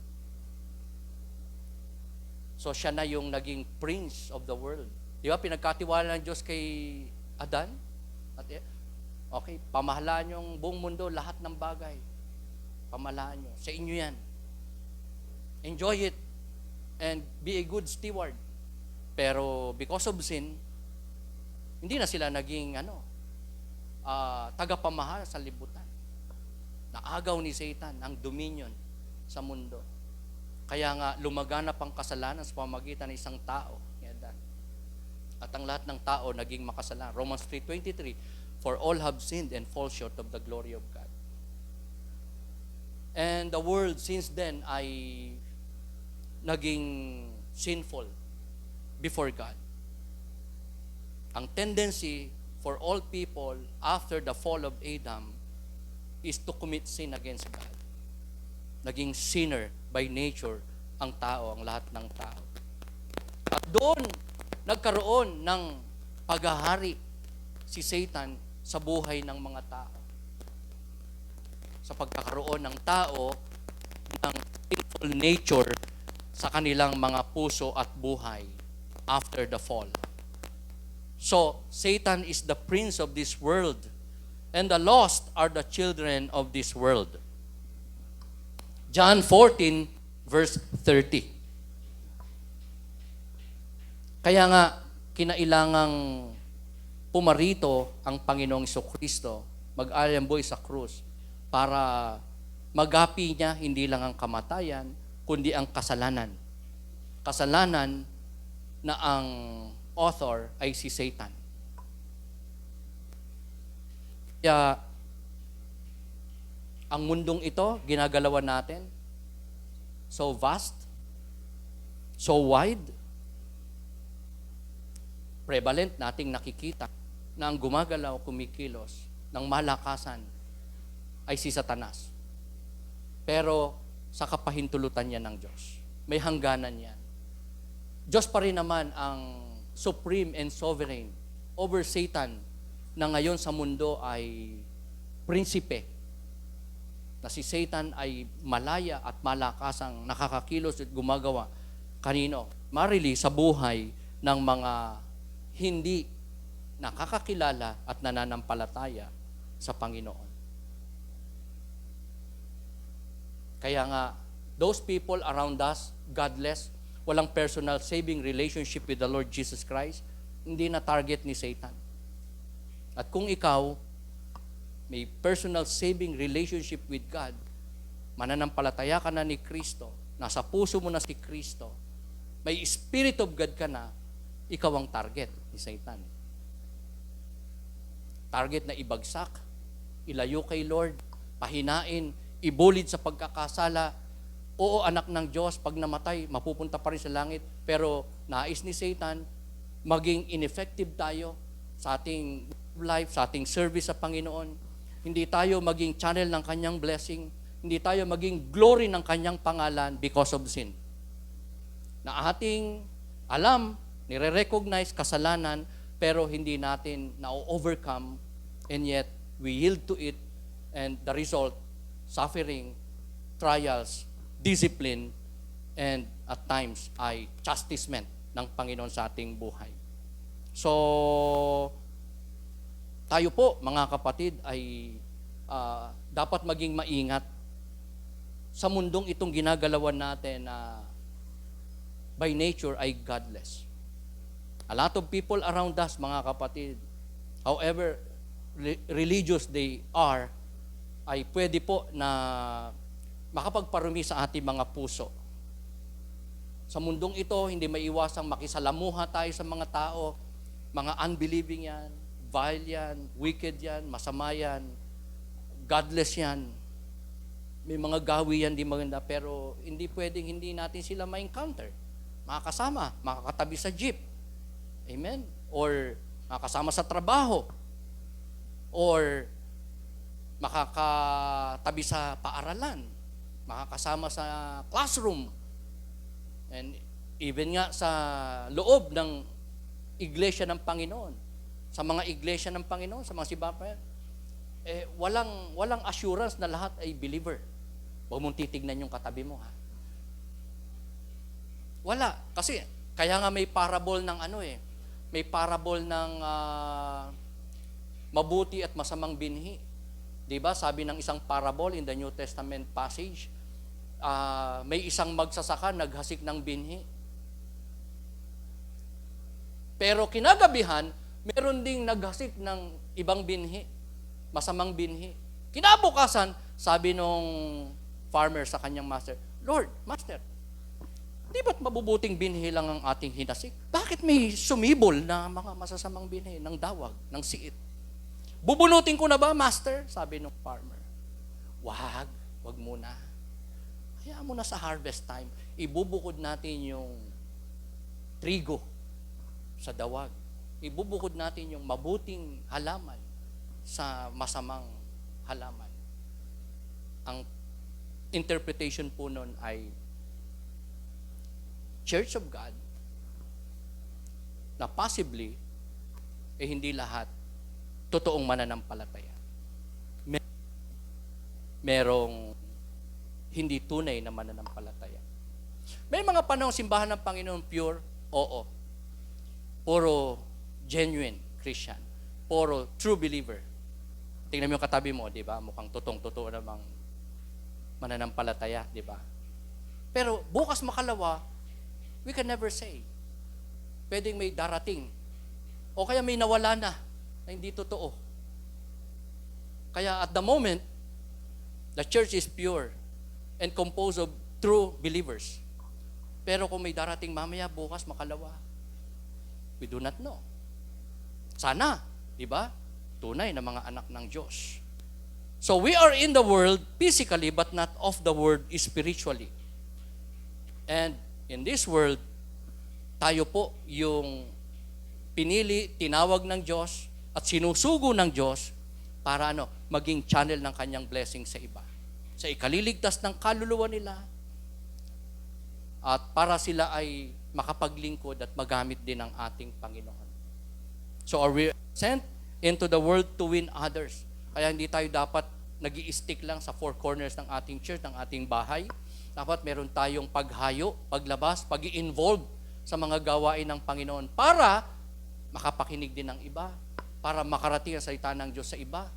So siya na yung naging prince of the world. Di ba, pinagkatiwala ng Diyos kay Adan? Okay, pamahalaan yung buong mundo, lahat ng bagay. Pamahalaan nyo. Sa inyo yan. Enjoy it and be a good steward. Pero because of sin, hindi na sila naging tagapamahal sa libutan. Naagaw ni Satan ang dominion sa mundo. Kaya nga lumaganap ang kasalanan sa pamamagitan ng isang tao. At ang lahat ng tao naging makasalanan. Romans 3:23, for all have sinned and fall short of the glory of God. And the world since then ay naging sinful before God. Ang tendency for all people after the fall of Adam is to commit sin against God. Naging sinner by nature ang tao, ang lahat ng tao. At doon, nagkaroon ng paghahari si Satan sa buhay ng mga tao. Sa pagkakaroon ng tao ng sinful nature sa kanilang mga puso at buhay after the fall. So, Satan is the prince of this world, and the lost are the children of this world. John 14, verse 30. Kaya nga, kinailangang pumarito ang Panginoong Jesucristo, mag-alamboy sa krus, para magapi niya hindi lang ang kamatayan, kundi ang kasalanan. Kasalanan na ang author ay si Satan. Kaya, ang mundong ito, ginagalawan natin, so vast, so wide, prevalent nating nakikita na ang gumagalaw, kumikilos ng malakasan ay si Satanas. Pero sa kapahintulutan niya ng Diyos. May hangganan yan. Diyos pa rin naman ang supreme and sovereign over Satan na ngayon sa mundo ay prinsipe. Na si Satan ay malaya at malakasang nakakakilos at gumagawa. Kanino? Marili sa buhay ng mga hindi nakakakilala at nananampalataya sa Panginoon. Kaya nga, those people around us, godless, walang personal saving relationship with the Lord Jesus Christ, hindi na target ni Satan. At kung ikaw, may personal saving relationship with God, mananampalataya ka na ni Kristo, nasa puso mo na si Kristo, may Spirit of God ka na, ikaw ang target ni Satan. Target na ibagsak, ilayo kay Lord, pahinain, ibulid sa pagkakasala. Oo, anak ng Diyos, pag namatay, mapupunta pa rin sa langit. Pero nais ni Satan, maging ineffective tayo sa ating life, sa ating service sa Panginoon. Hindi tayo maging channel ng kanyang blessing. Hindi tayo maging glory ng kanyang pangalan because of sin. Na ating alam, nire-recognize kasalanan, pero hindi natin na-overcome, and yet we yield to it, and the result, suffering, trials, discipline, and at times ay chastisement ng Panginoon sa ating buhay. So, tayo po, mga kapatid, ay dapat maging maingat sa mundong itong ginagalawan natin na by nature ay godless. A lot of people around us, mga kapatid, however religious they are, ay pwede po na makapagparumi sa ating mga puso. Sa mundong ito, hindi maiwasang makisalamuha tayo sa mga tao, mga unbelieving yan, vile yan, wicked yan, masama yan, godless yan. May mga gawi yan di maganda, pero hindi pwedeng hindi natin sila ma-encounter. Makakasama, makakatabi sa jeep. Amen? Or makakasama sa trabaho. Or makakatabi sa paaralan. Makakasama sa classroom. And even nga sa loob ng iglesia ng Panginoon. Sa mga iglesia ng Panginoon, sa mga simbahan, walang assurance na lahat ay believer. Huwag mong titignan yung katabi mo, ha? Wala. Kasi, kaya nga may parable ng may parable ng mabuti at masamang binhi. Diba? Sabi ng isang parable in the New Testament passage, may isang magsasaka naghasik ng binhi. Pero kinagabihan, meron ding naghasik ng ibang binhi, masamang binhi. Kinabukasan, sabi nung farmer sa kanyang master, Lord, Master, di ba't mabubuting binhi lang ang ating hinasik? Bakit may sumibol na mga masasamang binhi ng dawag, ng siit? Bubunutin ko na ba, Master? Sabi nung farmer. Wag muna. Hayaan mo na sa harvest time, ibubukod natin yung trigo sa dawag. Ibubukod natin yung mabuting halaman sa masamang halaman. Ang interpretation po nun ay Church of God na possibly hindi lahat totoong mananampalataya. Merong hindi tunay na mananampalataya. May mga panahong simbahan ng Panginoon pure? Oo. Puro genuine Christian. Puro true believer. Tingnan mo yung katabi mo, di ba? Mukhang totoo namang mananampalataya, di ba? Pero bukas makalawa, we can never say. Pwedeng may darating. O kaya may nawala na hindi totoo. Kaya at the moment, the church is pure and composed of true believers. Pero kung may darating mamaya, bukas, makalawa, we do not know. Sana, di ba? Tunay na mga anak ng Diyos. So we are in the world physically but not of the world spiritually. And in this world, tayo po yung pinili, tinawag ng Diyos at sinusugo ng Diyos para maging channel ng kanyang blessing sa iba. Sa ikaliligtas ng kaluluwa nila at para sila ay makapaglingkod at magamit din ng ating Panginoon. So are we sent into the world to win others? Kaya hindi tayo dapat nag-i-stick lang sa four corners ng ating church, ng ating bahay. Dapat meron tayong paghayo, paglabas, pag-i-involve sa mga gawain ng Panginoon para makapakinig din ng iba, para makarating ang salita ng Diyos sa iba,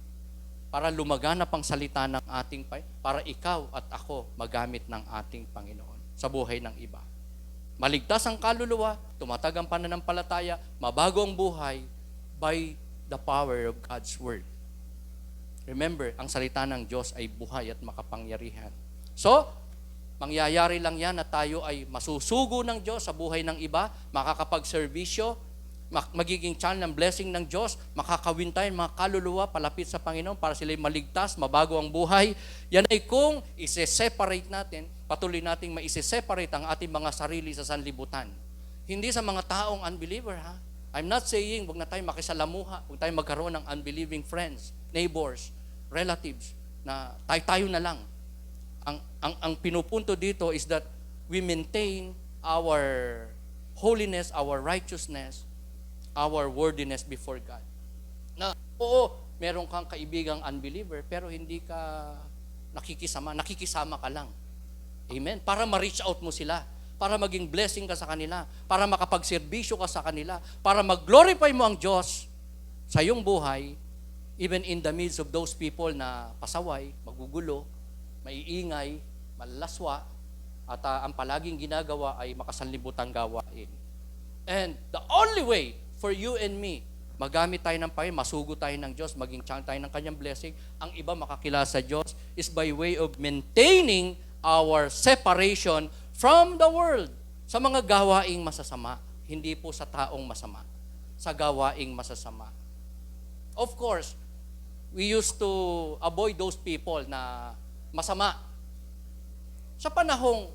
para lumaganap ang salita ng ating para ikaw at ako magamit ng ating Panginoon sa buhay ng iba. Maligtas ang kaluluwa, tumatag ang pananampalataya, mabago ang buhay by the power of God's Word. Remember, ang salita ng Diyos ay buhay at makapangyarihan. So, Mangyayari lang yan na tayo ay masusugo ng Diyos sa buhay ng iba, makakapagserbisyo, magiging channel ng blessing ng Diyos, makakawin tayo mga kaluluwa palapit sa Panginoon para sila'y maligtas, mabago ang buhay. Yan ay kung isi-separate natin, patuloy nating maisi-separate ang ating mga sarili sa sanlibutan. Hindi sa mga taong unbeliever, ha? I'm not saying huwag na tayo makisalamuha, huwag tayo magkaroon ng unbelieving friends, neighbors, relatives, na tayo na lang. Ang pinupunto dito is that we maintain our holiness, our righteousness, our worthiness before God. Na, oo, meron kang kaibigang unbeliever, pero hindi ka nakikisama ka lang. Amen? Para ma-reach out mo sila, para maging blessing ka sa kanila, para makapagserbisyo ka sa kanila, para mag-glorify mo ang Diyos sa iyong buhay, even in the midst of those people na pasaway, magugulo, maiingay, malaswa, at ang palaging ginagawa ay makasanlibutang gawain. And the only way for you and me, magamit tayo ng Panginoon, masugo tayo ng Diyos, maging channel tayo ng Kanyang blessing, ang iba makakilala sa Diyos, is by way of maintaining our separation from the world, sa mga gawaing masasama, hindi po sa taong masama, sa gawaing masasama. Of course, we used to avoid those people na masama. Sa panahong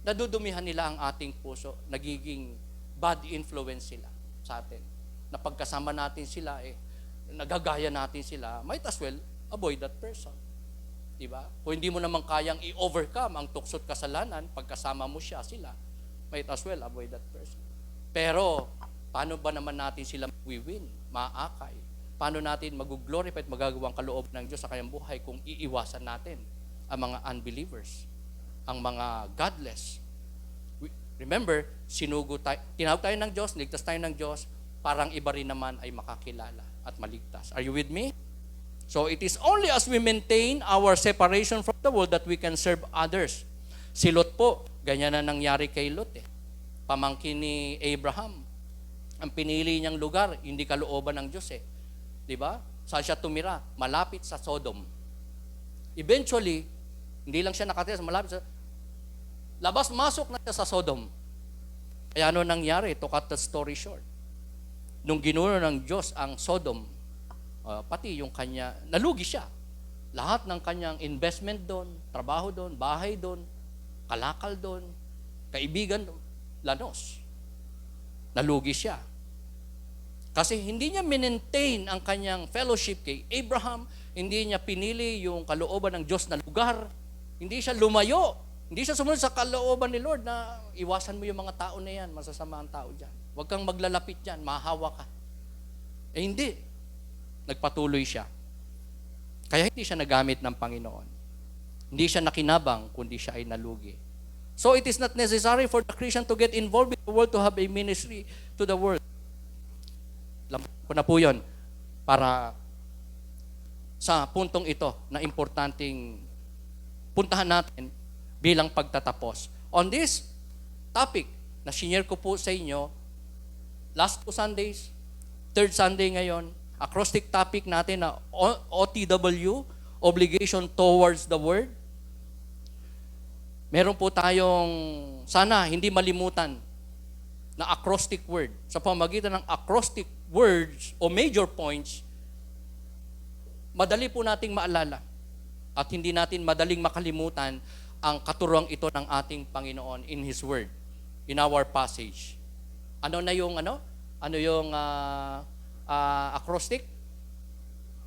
nadudumihan nila ang ating puso, nagiging bad influence sila sa atin. Napagkasama natin sila, nagagaya natin sila, might as well avoid that person. Diba? Kung hindi mo naman kayang i-overcome ang tuksot kasalanan, pagkasama mo sila, might as well avoid that person. Pero, paano ba naman natin sila win, maakay? Paano natin mag-glorify at magagawang kaloob ng Diyos sa kanyang buhay kung iiwasan natin ang mga unbelievers, ang mga godless? Remember, tinawag tayo ng Diyos, niligtas tayo ng Diyos, parang iba rin naman ay makakilala at maligtas. Are you with me? So it is only as we maintain our separation from the world that we can serve others. Si Lot po, ganyan na nangyari kay Lot. Pamangkin ni Abraham. Ang pinili niyang lugar, hindi kalooban ng Diyos. Diba? Saan siya tumira? Malapit sa Sodom. Eventually, hindi lang siya nakatira sa malapit sa labas-masok na siya sa Sodom. Kaya ano nangyari? To cut the story short. Nung ginuno ng Diyos ang Sodom, pati yung kanya, nalugi siya. Lahat ng kanyang investment doon, trabaho doon, bahay doon, kalakal doon, kaibigan doon, lanos. Nalugi siya. Kasi hindi niya maintain ang kanyang fellowship kay Abraham, hindi niya pinili yung kalooban ng Diyos na lugar, hindi siya lumayo, hindi siya sumunod sa kalooban ni Lord na iwasan mo yung mga tao na yan, masasama ang tao dyan. Huwag kang maglalapit dyan, mahahawa ka. Hindi. Nagpatuloy siya. Kaya hindi siya nagamit ng Panginoon. Hindi siya nakinabang, kundi siya ay nalugi. So it is not necessary for the Christian to get involved in the world to have a ministry to the world. Alam ko na po yun para sa puntong ito na importanteng puntahan natin bilang pagtatapos. On this topic na sinare ko po sa inyo, last 2 Sundays, 3rd Sunday ngayon, acrostic topic natin na OTW, obligation towards the word. Meron po tayong, sana hindi malimutan, na acrostic word. Sa pamamagitan ng acrostic words o major points, madali po nating maalala at hindi natin madaling makalimutan ang katuruang ito ng ating Panginoon in His Word, in our passage. Ano yung acrostic?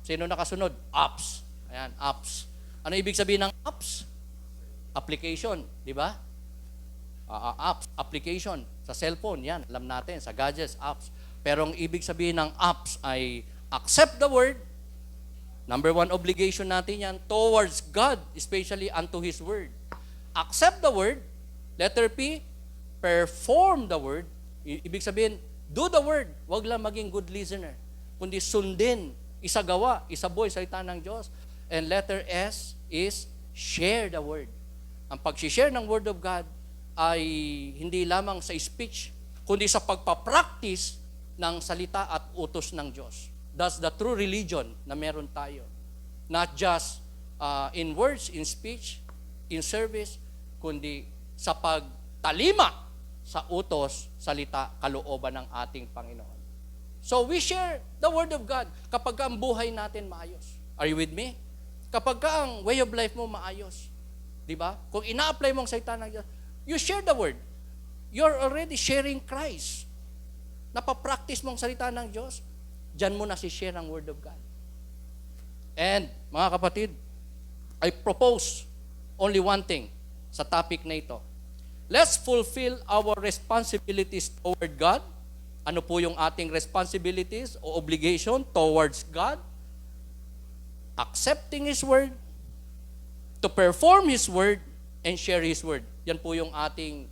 Sino nakasunod? Apps. Ayan, apps. Ano ibig sabihin ng apps? Application, di ba? Apps, application. Sa cellphone, yan, alam natin. Sa gadgets, apps. Pero ang ibig sabihin ng apps ay accept the word. Number 1 obligation natin yan towards God, especially unto His word. Accept the word. Letter P, perform the word. Ibig sabihin, do the word. Huwag lang maging good listener. Kundi sundin, isagawa, isaboy, salita ng Diyos. And letter S is share the word. Ang pag-share ng word of God ay hindi lamang sa speech, kundi sa pagpapractice ng salita at utos ng Diyos. That's the true religion na meron tayo. Not just in words, in speech, in service, kundi sa pagtalima sa utos, salita, kalooban ng ating Panginoon. So we share the Word of God kapag ang buhay natin maayos. Are you with me? Kapag ang way of life mo maayos. Di ba? Kung ina-apply mo ang salita ng Diyos, you share the Word. You're already sharing Christ. Napapractice mo ang salita ng Diyos, diyan mo na si-share ang Word of God. And, mga kapatid, I propose only one thing sa topic na ito. Let's fulfill our responsibilities toward God. Ano po yung ating responsibilities o obligation towards God? Accepting His Word, to perform His Word, and share His Word. Yan po yung ating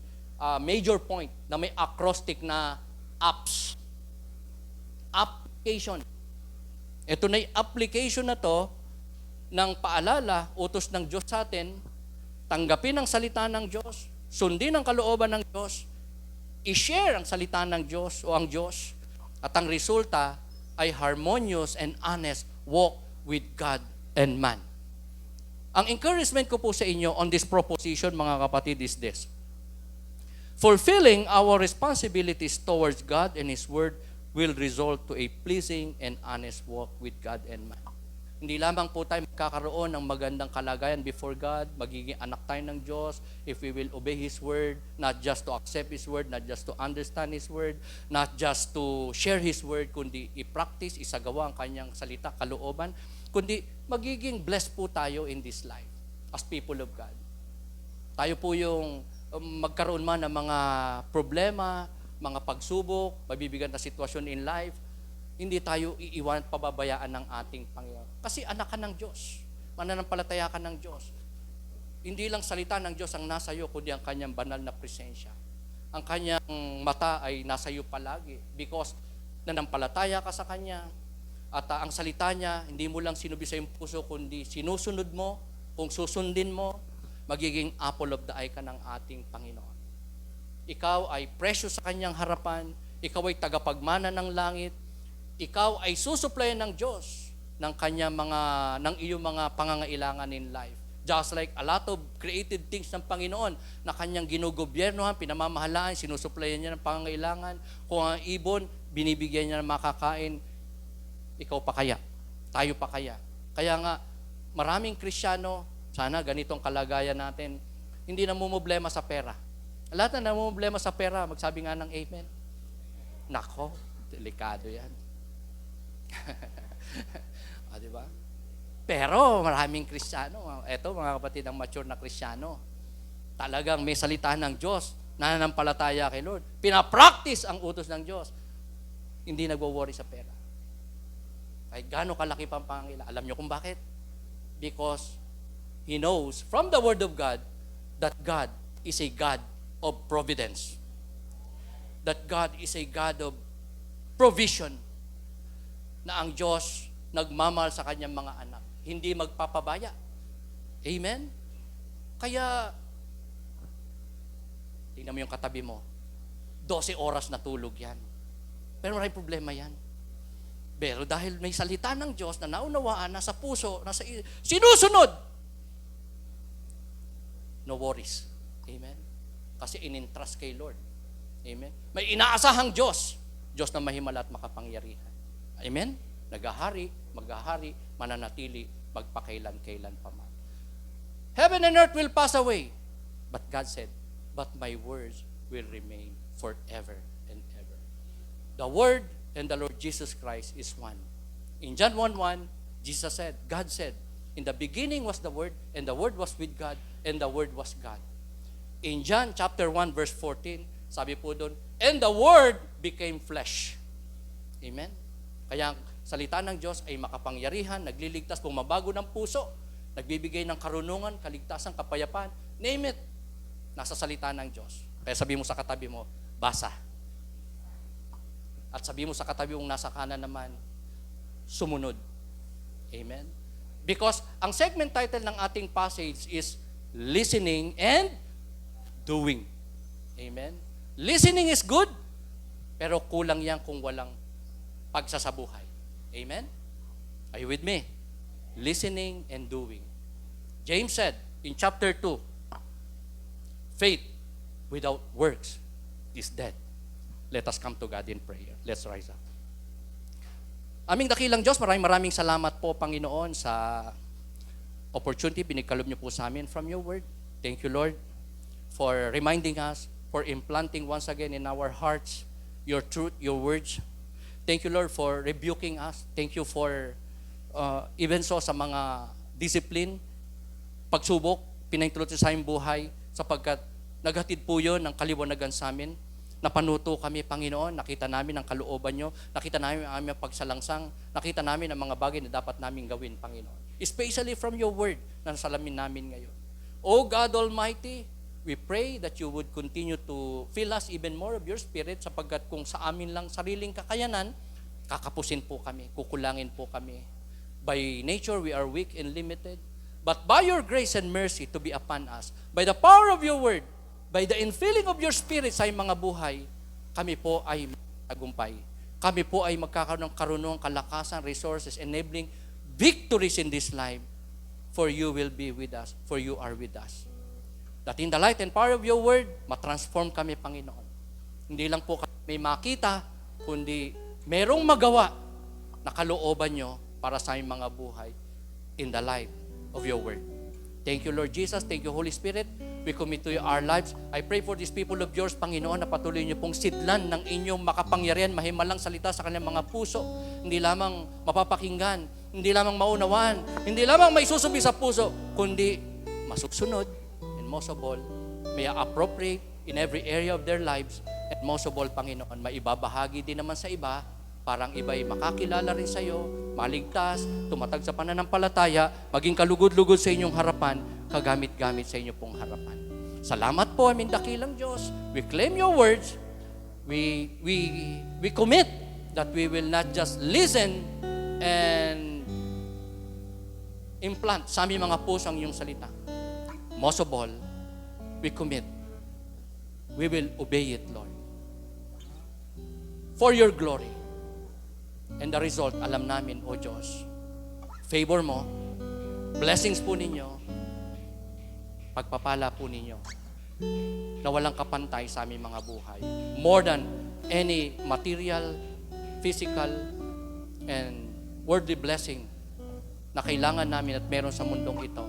major point na may acrostic na apps. Application. Ito na yung application na to ng paalala, utos ng Diyos sa atin, tanggapin ang salita ng Diyos, sundin ang kalooban ng Diyos, i-share ang salita ng Diyos o ang Diyos, at ang resulta ay harmonious and honest walk with God and man. Ang encouragement ko po sa inyo on this proposition, mga kapatid, is this. Fulfilling our responsibilities towards God and His Word will result to a pleasing and honest walk with God and man. Hindi lamang po tayo magkakaroon ng magandang kalagayan before God, magiging anak tayo ng Diyos if we will obey His Word, not just to accept His Word, not just to understand His Word, not just to share His Word, kundi i-practice, isagawa ang Kanyang salita, kalooban, kundi magiging blessed po tayo in this life as people of God. Tayo po yung magkaroon man ng mga problema, mga pagsubok, mabibigat na sitwasyon in life, hindi tayo iiwan at pababayaan ng ating Panginoon. Kasi anak ka ng Diyos. Mananampalataya ka ng Diyos. Hindi lang salita ng Diyos ang nasa iyo, kundi ang Kanyang banal na presensya. Ang Kanyang mata ay nasa iyo palagi because nanampalataya ka sa Kanya. At ang salita niya, hindi mo lang sinubi sa iyong puso, kundi sinusunod mo. Kung susundin mo, magiging apple of the eye ka ng ating Panginoon. Ikaw ay precious sa Kanyang harapan. Ikaw ay tagapagmana ng langit. Ikaw ay susuplayan ng Diyos ng iyong mga pangangailangan in life. Just like a lot of created things ng Panginoon na Kanyang ginugobyernohan, pinamamahalaan, sinusuplayan niya ng pangangailangan. Kung ang ibon, binibigyan niya ng makakain, ikaw pa kaya? Tayo pa kaya? Kaya nga, maraming Kristiyano, sana ganitong kalagayan natin, hindi namumblema sa pera. Lahat na namumblema sa pera, magsabi nga ng amen. Nako, delikado yan. Diba? Pero maraming Kristiyano, eto mga kapatid ng mature na Kristiyano, talagang may salita ng Diyos, nananampalataya kay Lord, pinapractice ang utos ng Diyos, hindi nagwo-worry sa pera. Kahit gaano kalaki pang pangangailangan. Alam niyo kung bakit? Because he knows from the Word of God that God is a God of providence. That God is a God of provision. Na ang Diyos nagmamahal sa Kanyang mga anak. Hindi magpapabaya. Amen? Kaya, tingnan mo yung katabi mo, 12 oras na tulog yan. Pero maraming problema yan. Pero dahil may salita ng Diyos na naunawaan, nasa puso, sinusunod, no worries. Amen? Kasi in-entrust kay Lord. Amen? May inaasahang Diyos. Diyos na mahimala at makapangyarihan. Amen? Naghahari, maghahari, mananatili, magpakailan-kailan pa man. Heaven and earth will pass away. But God said, but my words will remain forever and ever. The Word and the Lord Jesus Christ is one. In John 1:1, Jesus said, God said, in the beginning was the Word, and the Word was with God, and the Word was God. In John chapter 1 verse 14, sabi po doon, and the Word became flesh. Amen? Kaya ang salita ng Diyos ay makapangyarihan, nagliligtas, pumabago ng puso, nagbibigay ng karunungan, kaligtasan, kapayapaan. Name it. Nasa salita ng Diyos. Kaya sabi mo sa katabi mo, basa. At sabi mo sa katabi mong nasa kanan naman, sumunod. Amen? Because ang segment title ng ating passage is listening and doing. Amen? Listening is good, pero kulang yan kung walang pagsasabuhay. Amen? Are you with me? Listening and doing. James said, in chapter 2, faith without works is dead. Let us come to God in prayer. Let's rise up. Aming dakilang Diyos, maraming salamat po, Panginoon, sa opportunity binigkalob niyo po sa amin from your word. Thank you, Lord, for reminding us, for implanting once again in our hearts your truth, your words. Thank you, Lord, for rebuking us. Thank you for even so sa mga discipline, pagsubok, pinahintulot sa aming buhay, sapagkat naghatid po yun ng kaliwanagan sa amin. Napanuto kami, Panginoon, nakita namin ang kalooban nyo, nakita namin ang aming pagsalangsang, nakita namin ang mga bagay na dapat namin gawin, Panginoon. Especially from your word na nasalamin namin ngayon. O God Almighty, we pray that you would continue to fill us even more of your Spirit, sapagkat kung sa amin lang sariling kakayanan, kakapusin po kami, kukulangin po kami. By nature, we are weak and limited, but by your grace and mercy to be upon us, by the power of your word, by the infilling of your Spirit sa mga buhay, kami po ay tagumpay. Kami po ay magkakaroon ng karunong, kalakasan, resources, enabling victories in this life. For you will be with us, for you are with us. That in the light and power of your word, matransform kami, Panginoon. Hindi lang po kami may makita, kundi merong magawa na kalooban nyo para sa aming mga buhay in the light of your word. Thank you, Lord Jesus. Thank you, Holy Spirit. We commit to you our lives. I pray for these people of yours, Panginoon, na patuloy niyo pong sidlan ng inyong makapangyarihan, mahimalang salita sa kanilang mga puso. Hindi lamang mapapakinggan, hindi lamang maunawaan, hindi lamang maisusubi sa puso, kundi masusunod, and most of all, may appropriate in every area of their lives, and most of all, Panginoon, maibabahagi din naman sa iba, parang iba'y makakilala rin sa iyo, maligtas, tumatag sa pananampalataya, maging kalugod-lugod sa inyong harapan, kagamit-gamit sa inyong pong harapan. Salamat po, aming dakilang Diyos. We claim your words. We commit that we will not just listen and implant sa aming mga puso ang iyong salita. Most of all, we commit. We will obey it, Lord. For your glory. And the result, alam namin, O Diyos, favor mo, blessings po ninyo, pagpapala po ninyo, na walang kapantay sa aming mga buhay. More than any material, physical, and worldly blessing na kailangan namin at meron sa mundong ito,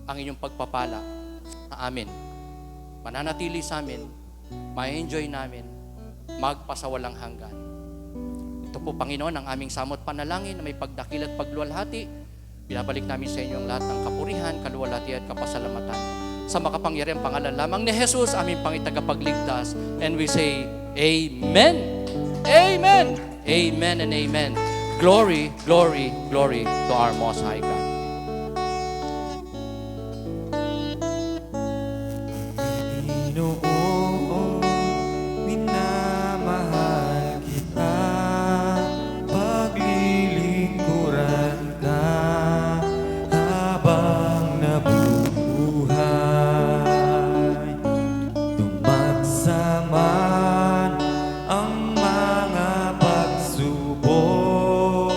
ang inyong pagpapala na amin. Mananatili sa amin, ma-enjoy namin, magpasawalang hanggan. Ito po, Panginoon, ang aming samot panalangin na may pagdakil at pagluwalhati. Binabalik namin sa inyo ang lahat ng kapurihan, kaluwalhati at kapasalamatan. Sa makapangyariang pangalan lamang ni Jesus, aming pangitagapagligtas. And we say, Amen. Amen. Amen and amen. Glory, glory, glory to our Most High God. Panginoon, minamahal kita, paglilingkuran ka habang nabubuhay. Dumagsaman ang mga pagsubok,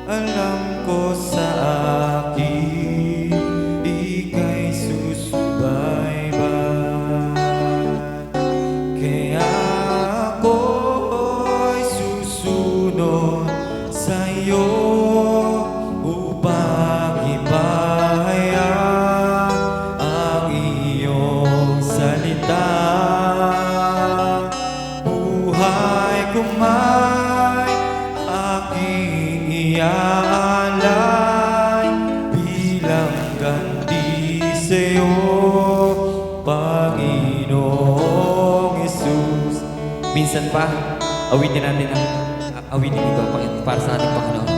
alam ko sa akin, ika'y susubaybay. Kaya ako'y susunod sa'yo upang ipahayag ang iyong salita. Buhay ko may aking iaalay bilang ganti sa'yo, Panginoong Jesus. Minsan pa, awitin natin ang awitin ito para sa ating Panginoon.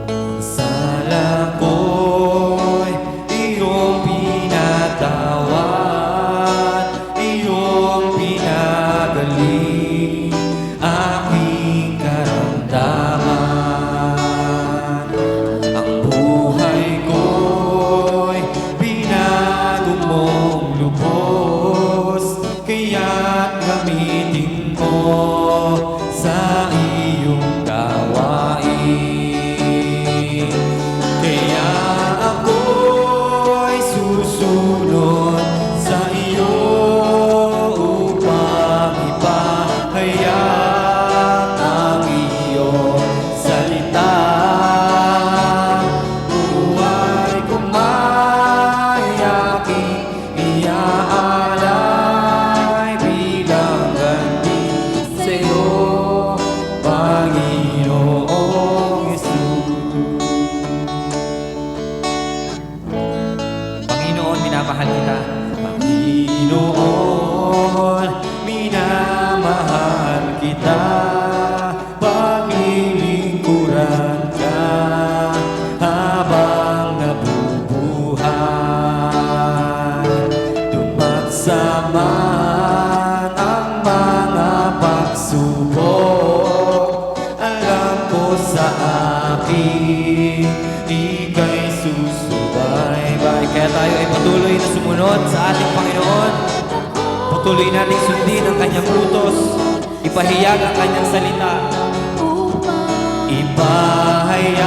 Ang sala ko'y iyong pinatawad, iyong pinagaling aking karamdaman. Ang buhay ko'y binago mong lubos, kaya't gamitin mo sa iyong gawain. pagsubok, alam ko sa akin, ika'y susubaybay. Kaya tayo ay patuloy na sumunod sa ating Panginoon. Patuloy nating sundin ang kanyang utos, ipahayag ang kanyang salita. Ipahayag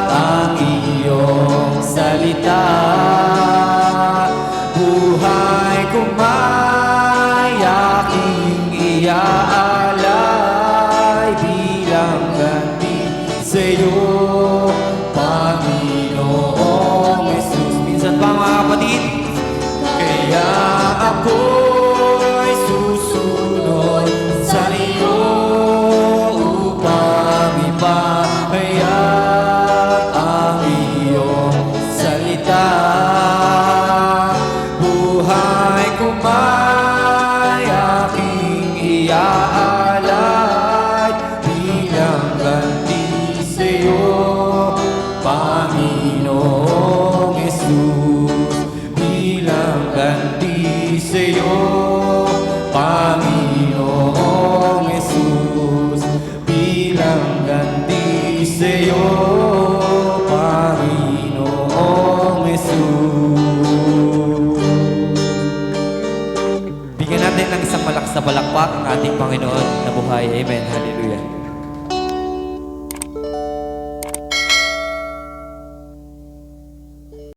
ang iyong salita, buhay ko may aking iaalay bilang ganti sa'yo, Panginoong Jesus. Minsan pa mga kapatid, kaya ako'y susunod sa iyo upang ipahayag ang iyong salita. Buhay ko may aking iaalay bilang ganti sa iyo, Panginoong Jesus. Bilang ganti sa iyo, Panginoong Jesus. Bilang ganti sa iyo, Panginoong Jesus. Bigyan natin ng isang malakas na palakpak ang ating Panginoon na buhay. Amen. Hallelujah.